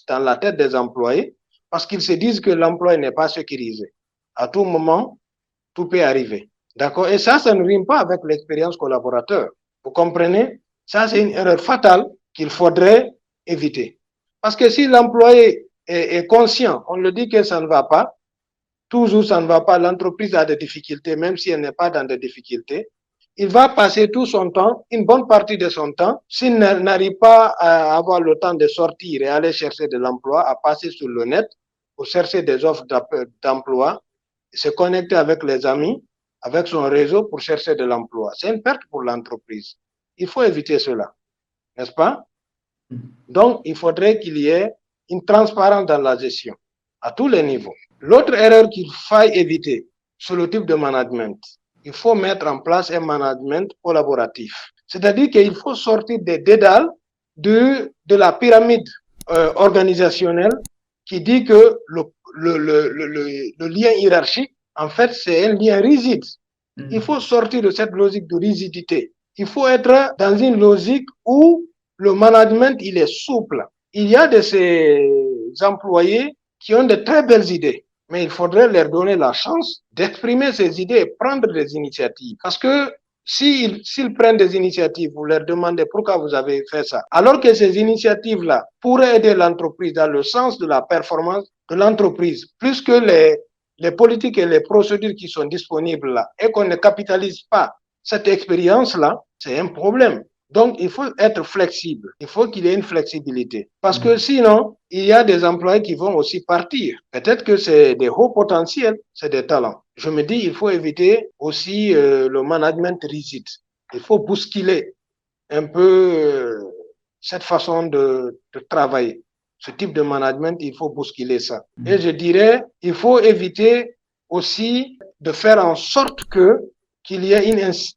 dans la tête des employés parce qu'ils se disent que l'emploi n'est pas sécurisé. À tout moment, tout peut arriver. D'accord? Et ça ne rime pas avec l'expérience collaborateur. Vous comprenez? Ça, c'est une erreur fatale qu'il faudrait éviter. Parce que si l'employé est conscient, on le dit que ça ne va pas, toujours ça ne va pas, l'entreprise a des difficultés, même si elle n'est pas dans des difficultés, il va passer tout son temps, une bonne partie de son temps, s'il n'arrive pas à avoir le temps de sortir et aller chercher de l'emploi, à passer sur le net pour chercher des offres d'emploi, se connecter avec les amis, avec son réseau pour chercher de l'emploi. C'est une perte pour l'entreprise. Il faut éviter cela, n'est-ce pas? Donc, il faudrait qu'il y ait une transparence dans la gestion, à tous les niveaux. L'autre erreur qu'il faille éviter, c'est le type de management. Il faut mettre en place un management collaboratif. C'est-à-dire qu'il faut sortir des dédales de la pyramide organisationnelle qui dit que le lien hiérarchique, en fait, c'est un lien rigide. Il faut sortir de cette logique de rigidité. Il faut être dans une logique où le management, il est souple. Il y a de ces employés qui ont de très belles idées, mais il faudrait leur donner la chance d'exprimer ces idées et prendre des initiatives. Parce que s'ils prennent des initiatives, vous leur demandez pourquoi vous avez fait ça, alors que ces initiatives-là pourraient aider l'entreprise dans le sens de la performance de l'entreprise, plus que les politiques et les procédures qui sont disponibles là, et qu'on ne capitalise pas cette expérience-là, c'est un problème. Donc, il faut être flexible. Il faut qu'il y ait une flexibilité. Parce que sinon, il y a des employés qui vont aussi partir. Peut-être que c'est des hauts potentiels, c'est des talents. Je me dis, il faut éviter aussi le management rigide. Il faut bousculer un peu cette façon de travailler. Ce type de management, il faut bousculer ça. Et je dirais, il faut éviter aussi de faire en sorte qu'il y ait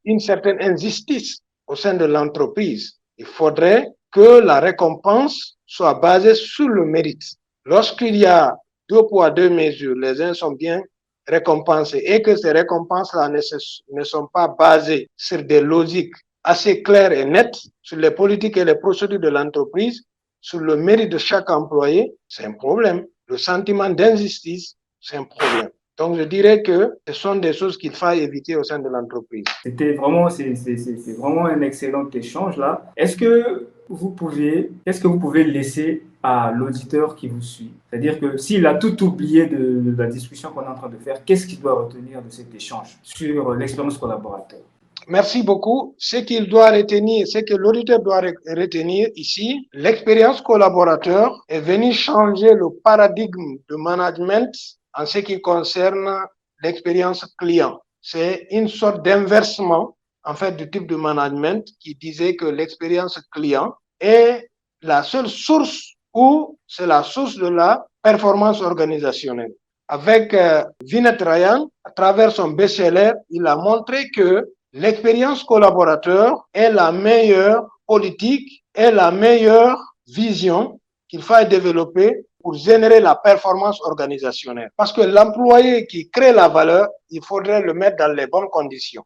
une certaine injustice au sein de l'entreprise. Il faudrait que la récompense soit basée sur le mérite. Lorsqu'il y a deux poids, deux mesures, les uns sont bien récompensés et que ces récompenses-là ne sont pas basées sur des logiques assez claires et nettes, sur les politiques et les procédures de l'entreprise, sur le mérite de chaque employé, c'est un problème. Le sentiment d'injustice, c'est un problème. Donc, je dirais que ce sont des choses qu'il faut éviter au sein de l'entreprise. C'est vraiment un excellent échange là. Qu'est-ce que vous pouvez laisser à l'auditeur qui vous suit? C'est-à-dire que s'il a tout oublié de la discussion qu'on est en train de faire, qu'est-ce qu'il doit retenir de cet échange sur l'expérience collaborateur? Merci beaucoup. Ce qu'il doit retenir, ce que l'auditeur doit retenir ici, l'expérience collaborateur est venue changer le paradigme de management en ce qui concerne l'expérience client. C'est une sorte d'inversement en fait du type de management qui disait que l'expérience client est la seule source ou c'est la source de la performance organisationnelle. Avec Vinette Ryan, à travers son best-seller, il a montré que l'expérience collaborateur est la meilleure politique, est la meilleure vision qu'il faille développer pour générer la performance organisationnelle. Parce que l'employé qui crée la valeur, il faudrait le mettre dans les bonnes conditions.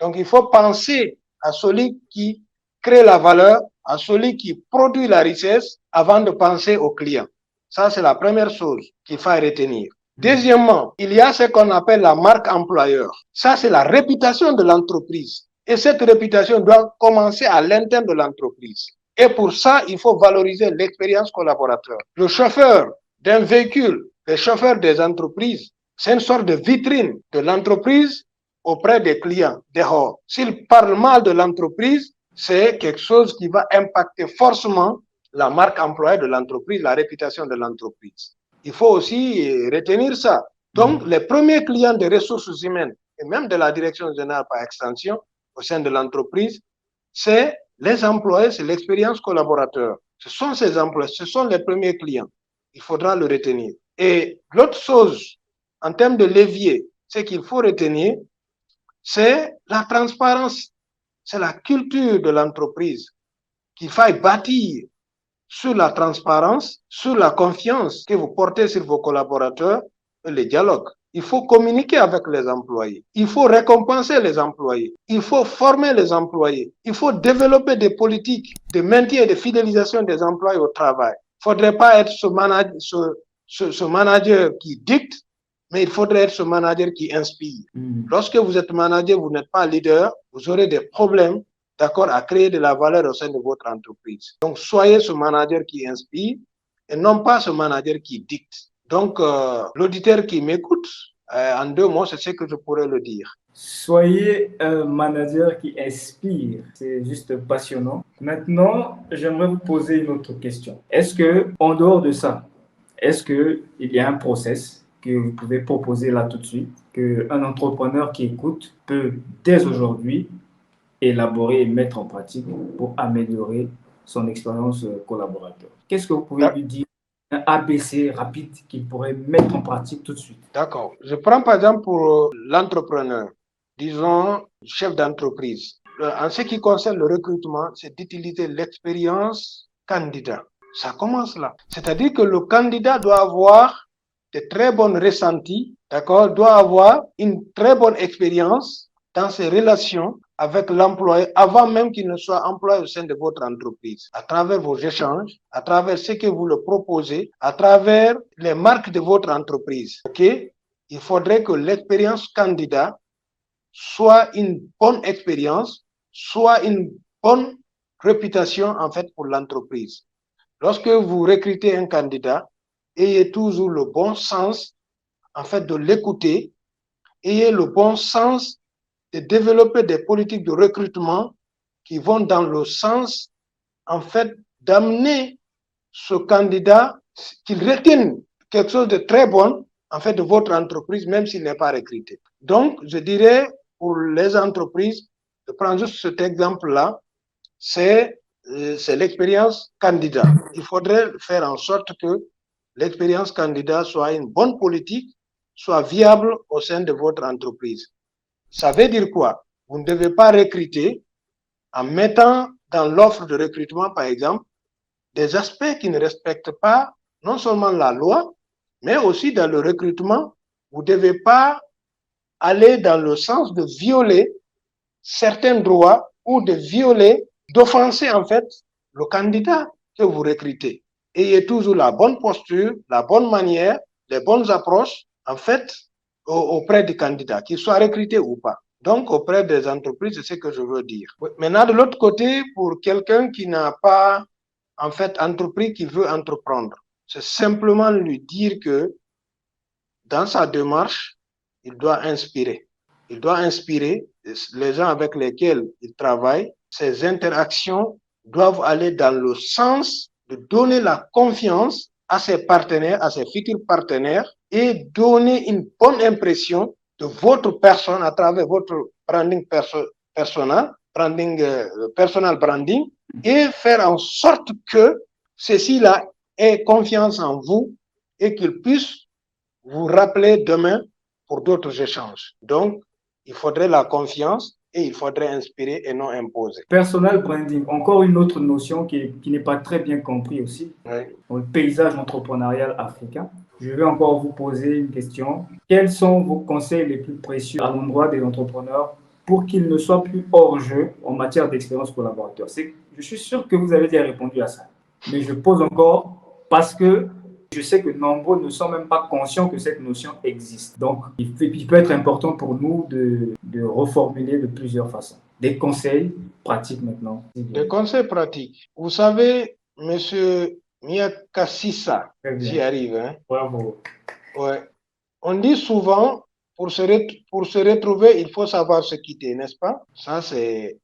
Donc, il faut penser à celui qui crée la valeur, à celui qui produit la richesse avant de penser au client. Ça, c'est la première chose qu'il faut retenir. Deuxièmement, il y a ce qu'on appelle la marque employeur. Ça, c'est la réputation de l'entreprise. Et cette réputation doit commencer à l'interne de l'entreprise. Et pour ça, il faut valoriser l'expérience collaborateur. Le chauffeur d'un véhicule, le chauffeur des entreprises, c'est une sorte de vitrine de l'entreprise auprès des clients dehors. S'il parle mal de l'entreprise, c'est quelque chose qui va impacter forcément la marque employeur de l'entreprise, la réputation de l'entreprise. Il faut aussi retenir ça. Donc, les premiers clients des ressources humaines et même de la direction générale par extension au sein de l'entreprise, c'est les employés, c'est l'expérience collaborateur. Ce sont ces employés, ce sont les premiers clients. Il faudra le retenir. Et l'autre chose, en termes de levier, ce qu'il faut retenir, c'est la transparence. C'est la culture de l'entreprise qu'il faille bâtir sur la transparence, sur la confiance que vous portez sur vos collaborateurs et les dialogues. Il faut communiquer avec les employés. Il faut récompenser les employés. Il faut former les employés. Il faut développer des politiques de maintien et de fidélisation des employés au travail. Il ne faudrait pas être ce manager qui dicte, mais il faudrait être ce manager qui inspire. Lorsque vous êtes manager, vous n'êtes pas leader, vous aurez des problèmes, d'accord, à créer de la valeur au sein de votre entreprise. Donc, soyez ce manager qui inspire et non pas ce manager qui dicte. Donc, l'auditeur qui m'écoute, en 2 mots, c'est ce que je pourrais le dire. Soyez un manager qui inspire. C'est juste passionnant. Maintenant, j'aimerais vous poser une autre question. Est-ce que, en dehors de ça, est-ce qu'il y a un process que vous pouvez proposer là tout de suite, qu'un entrepreneur qui écoute peut dès aujourd'hui élaborer et mettre en pratique pour améliorer son expérience collaborateur? Qu'est-ce que vous pouvez lui dire? Un ABC rapide qu'il pourrait mettre en pratique tout de suite. D'accord. Je prends par exemple pour l'entrepreneur, disons chef d'entreprise. En ce qui concerne le recrutement, c'est d'utiliser l'expérience candidat. Ça commence là. C'est-à-dire que le candidat doit avoir de très bons ressentis, d'accord, doit avoir une très bonne expérience dans ses relations avec l'employé avant même qu'il ne soit employé au sein de votre entreprise. À travers vos échanges, à travers ce que vous le proposez, à travers les marques de votre entreprise. Ok? Il faudrait que l'expérience candidat soit une bonne expérience, soit une bonne réputation en fait pour l'entreprise. Lorsque vous recrutez un candidat, ayez toujours le bon sens en fait de l'écouter, ayez le bon sens de développer des politiques de recrutement qui vont dans le sens, en fait, d'amener ce candidat, qu'il retienne quelque chose de très bon, en fait, de votre entreprise, même s'il n'est pas recruté. Donc, je dirais, pour les entreprises, je prends juste cet exemple-là, c'est l'expérience candidat. Il faudrait faire en sorte que l'expérience candidat soit une bonne politique, soit viable au sein de votre entreprise. Ça veut dire quoi? Vous ne devez pas recruter en mettant dans l'offre de recrutement, par exemple, des aspects qui ne respectent pas non seulement la loi, mais aussi dans le recrutement, vous ne devez pas aller dans le sens de violer certains droits ou de violer, d'offenser en fait le candidat que vous recrutez. Ayez toujours la bonne posture, la bonne manière, les bonnes approches, en fait, auprès du candidat, qu'il soit recruté ou pas. Donc, auprès des entreprises, c'est ce que je veux dire. Maintenant, de l'autre côté, pour quelqu'un qui n'a pas, en fait, entrepris, qui veut entreprendre, c'est simplement lui dire que dans sa démarche, il doit inspirer. Il doit inspirer les gens avec lesquels il travaille. Ces interactions doivent aller dans le sens de donner la confiance à ses partenaires, à ses futurs partenaires, et donner une bonne impression de votre personne à travers votre branding personal branding, et faire en sorte que ceci-là ait confiance en vous et qu'il puisse vous rappeler demain pour d'autres échanges. Donc, il faudrait la confiance et il faudrait inspirer et non imposer. Personal branding, encore une autre notion qui n'est pas très bien comprise aussi dans le paysage entrepreneurial africain. Je vais encore vous poser une question. Quels sont vos conseils les plus précieux à l'endroit des entrepreneurs pour qu'ils ne soient plus hors jeu en matière d'expérience collaborateur? Je suis sûr que vous avez déjà répondu à ça, mais je pose encore parce que je sais que nombreux ne sont même pas conscients que cette notion existe. Donc, il peut être important pour nous de reformuler de plusieurs façons. Des conseils pratiques maintenant. Des conseils pratiques. Vous savez, monsieur Miyakasisa, j'y arrive. Hein? Bravo. Ouais. On dit souvent, pour se retrouver, il faut savoir se quitter, n'est-ce pas? Ça, c'est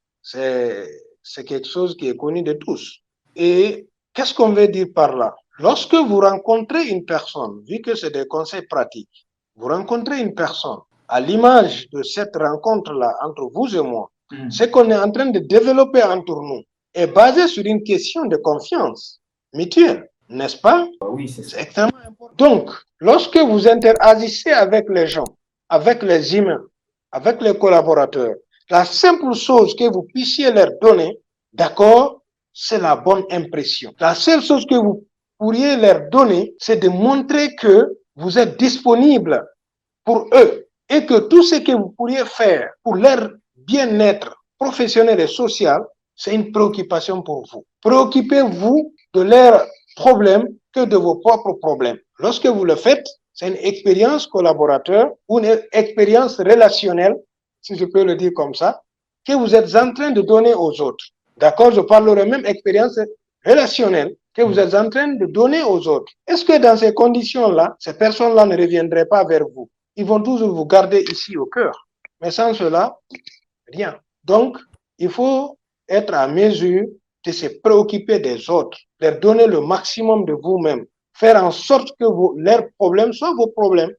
quelque chose qui est connu de tous. Et qu'est-ce qu'on veut dire par là? Lorsque vous rencontrez une personne, vu que c'est des conseils pratiques, vous rencontrez une personne, à l'image de cette rencontre-là entre vous et moi, ce qu'on est en train de développer entre nous est basé sur une question de confiance mutuelle, n'est-ce pas? Oui, c'est extrêmement important. Donc, lorsque vous interagissez avec les gens, avec les humains, avec les collaborateurs, la simple chose que vous puissiez leur donner, d'accord, c'est la bonne impression. La seule chose que vous pourriez leur donner, c'est de montrer que vous êtes disponible pour eux et que tout ce que vous pourriez faire pour leur bien-être professionnel et social, c'est une préoccupation pour vous. Préoccupez-vous de leurs problèmes que de vos propres problèmes. Lorsque vous le faites, c'est une expérience collaborateur ou une expérience relationnelle, si je peux le dire comme ça, que vous êtes en train de donner aux autres. D'accord? Je parlerai même expérience relationnelle que vous êtes en train de donner aux autres. Est-ce que dans ces conditions-là, ces personnes-là ne reviendraient pas vers vous? Ils vont toujours vous garder ici au cœur. Mais sans cela, rien. Donc, il faut être à mesure de se préoccuper des autres, leur donner le maximum de vous-même, faire en sorte que leurs problèmes soient vos problèmes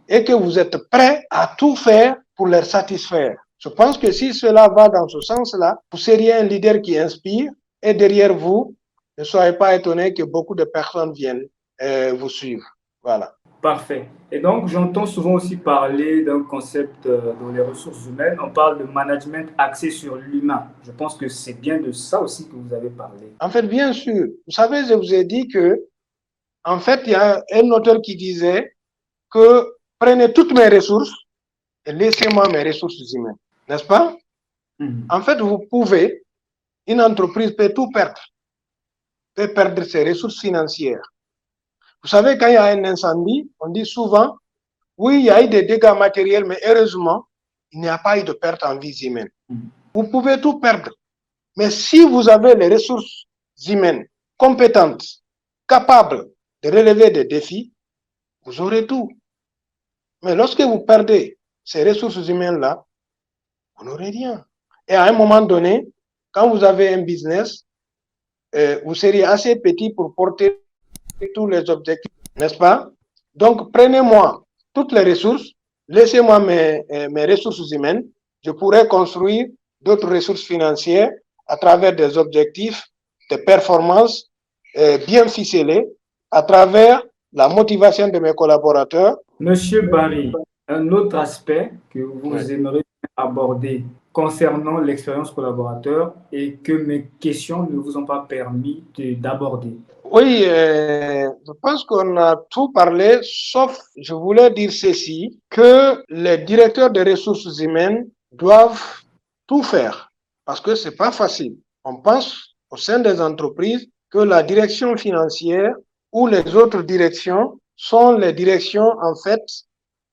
et que vous êtes prêts à tout faire pour les satisfaire. Je pense que si cela va dans ce sens-là, vous seriez un leader qui inspire et derrière vous, ne soyez pas étonnés que beaucoup de personnes viennent vous suivre. Voilà. Parfait. Et donc, j'entends souvent aussi parler d'un concept dans les ressources humaines. On parle de management axé sur l'humain. Je pense que c'est bien de ça aussi que vous avez parlé. En fait, bien sûr. Vous savez, je vous ai dit que, en fait, il y a un auteur qui disait que prenez toutes mes ressources et laissez-moi mes ressources humaines. N'est-ce pas? En fait, vous pouvez, une entreprise peut tout perdre. Peut perdre ses ressources financières. Vous savez, quand il y a un incendie, on dit souvent, oui, il y a eu des dégâts matériels, mais heureusement, il n'y a pas eu de perte en vie humaine. Vous pouvez tout perdre. Mais si vous avez les ressources humaines compétentes, capables de relever des défis, vous aurez tout. Mais lorsque vous perdez ces ressources humaines-là, vous n'aurez rien. Et à un moment donné, quand vous avez un business, vous seriez assez petit pour porter tous les objectifs, n'est-ce pas? Donc, prenez-moi toutes les ressources, laissez-moi mes ressources humaines, je pourrais construire d'autres ressources financières à travers des objectifs de performance bien ficelés, à travers la motivation de mes collaborateurs. Monsieur Barry, un autre aspect que vous aimeriez aborder concernant l'expérience collaborateur et que mes questions ne vous ont pas permis d'aborder. Oui, je pense qu'on a tout parlé, sauf je voulais dire ceci, que les directeurs des ressources humaines doivent tout faire parce que c'est pas facile. On pense au sein des entreprises que la direction financière ou les autres directions sont les directions en fait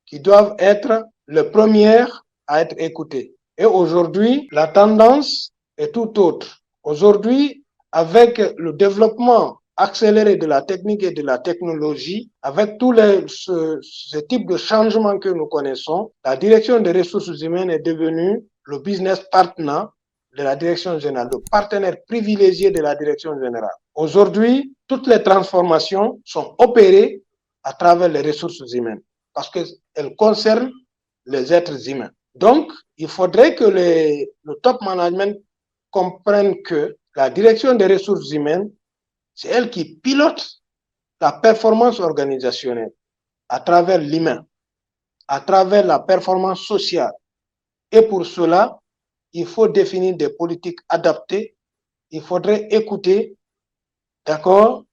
qui doivent être les premières à être écoutées. Et aujourd'hui, la tendance est tout autre. Aujourd'hui, avec le développement accéléré de la technique et de la technologie, avec tous ce type de changements que nous connaissons, la direction des ressources humaines est devenue le business partner de la direction générale, le partenaire privilégié de la direction générale. Aujourd'hui, toutes les transformations sont opérées à travers les ressources humaines, parce qu'elles concernent les êtres humains. Donc, il faudrait que le top management comprenne que la direction des ressources humaines, c'est elle qui pilote la performance organisationnelle à travers l'humain, à travers la performance sociale. Et pour cela, il faut définir des politiques adaptées. Il faudrait écouter, d'accord,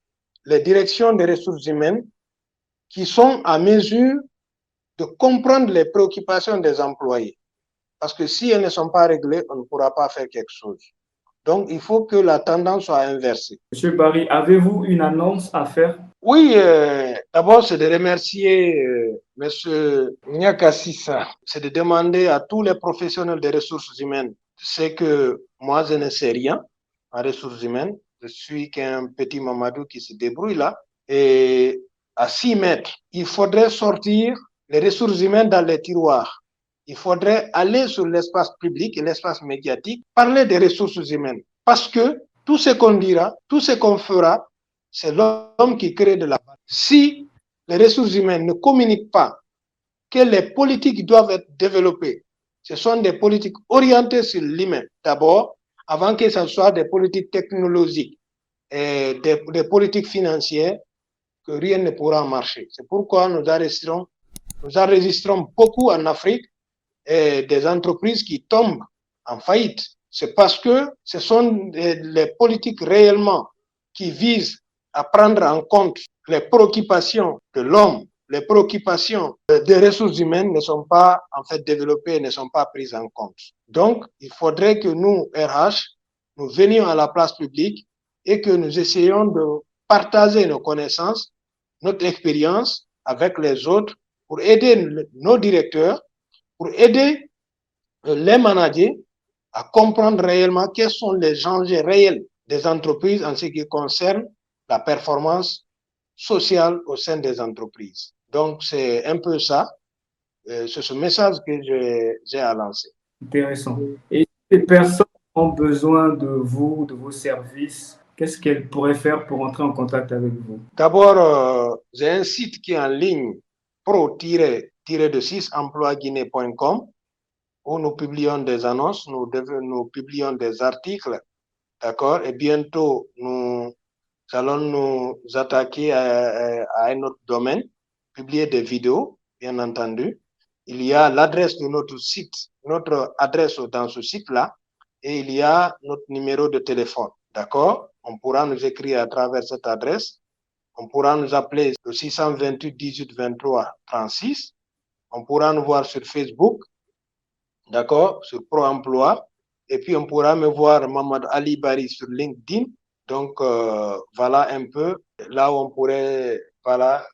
les directions des ressources humaines qui sont à mesure de comprendre les préoccupations des employés. Parce que si elles ne sont pas réglées, on ne pourra pas faire quelque chose. Donc, il faut que la tendance soit inversée. Monsieur Barry, avez-vous une annonce à faire? Oui, d'abord, c'est de remercier M. Nyakasissa. C'est de demander à tous les professionnels des ressources humaines. C'est que moi, je ne sais rien en ressources humaines. Je suis qu'un petit Mamadou qui se débrouille là. Et à 6 mètres, il faudrait sortir les ressources humaines dans les tiroirs. Il faudrait aller sur l'espace public et l'espace médiatique, parler des ressources humaines. Parce que tout ce qu'on dira, tout ce qu'on fera, c'est l'homme qui crée de la valeur. Si les ressources humaines ne communiquent pas que les politiques doivent être développées, ce sont des politiques orientées sur l'humain d'abord, avant que ce soit des politiques technologiques et des politiques financières, que rien ne pourra marcher. C'est pourquoi nous enregistrons beaucoup en Afrique des entreprises qui tombent en faillite. C'est parce que ce sont les politiques réellement qui visent à prendre en compte les préoccupations de l'homme, les préoccupations des ressources humaines ne sont pas en fait développées, ne sont pas prises en compte. Donc, il faudrait que nous, RH, nous venions à la place publique et que nous essayions de partager nos connaissances, notre expérience avec les autres pour aider nos directeurs, pour aider les managers à comprendre réellement quels sont les enjeux réels des entreprises en ce qui concerne la performance sociale au sein des entreprises. Donc, c'est un peu ça, c'est ce message que j'ai à lancer. Intéressant. Et si les personnes ont besoin de vous, de vos services, qu'est-ce qu'elles pourraient faire pour entrer en contact avec vous? D'abord, j'ai un site qui est en ligne, pro-de6emploiguinée.com, où nous publions des annonces, nous publions des articles, d'accord, et bientôt nous allons nous attaquer à un autre domaine, publier des vidéos, bien entendu. Il y a l'adresse de notre site, notre adresse dans ce site-là, et il y a notre numéro de téléphone, d'accord? On pourra nous écrire à travers cette adresse. On pourra nous appeler au 628 18 23 36. On pourra nous voir sur Facebook, d'accord, sur Pro Emploi. Et puis, on pourra me voir Mamad Ali Bari sur LinkedIn. Donc, voilà un peu là où on pourrait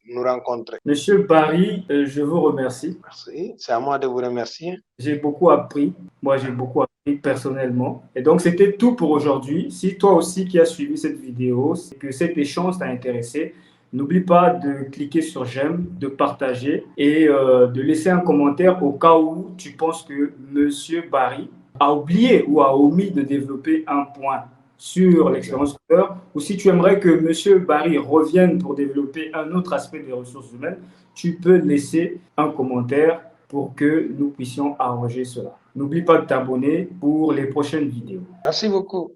nous rencontrer. Monsieur Barry, je vous remercie. Merci, c'est à moi de vous remercier. J'ai beaucoup appris. Moi, j'ai beaucoup appris personnellement. Et donc, c'était tout pour aujourd'hui. Si toi aussi qui as suivi cette vidéo, que cet échange t'a intéressé, n'oublie pas de cliquer sur j'aime, de partager et de laisser un commentaire au cas où tu penses que Monsieur Barry a oublié ou a omis de développer un point sur l'expérience client, ou si tu aimerais que Monsieur Barry revienne pour développer un autre aspect des ressources humaines, tu peux laisser un commentaire pour que nous puissions arranger cela. N'oublie pas de t'abonner pour les prochaines vidéos. Merci beaucoup.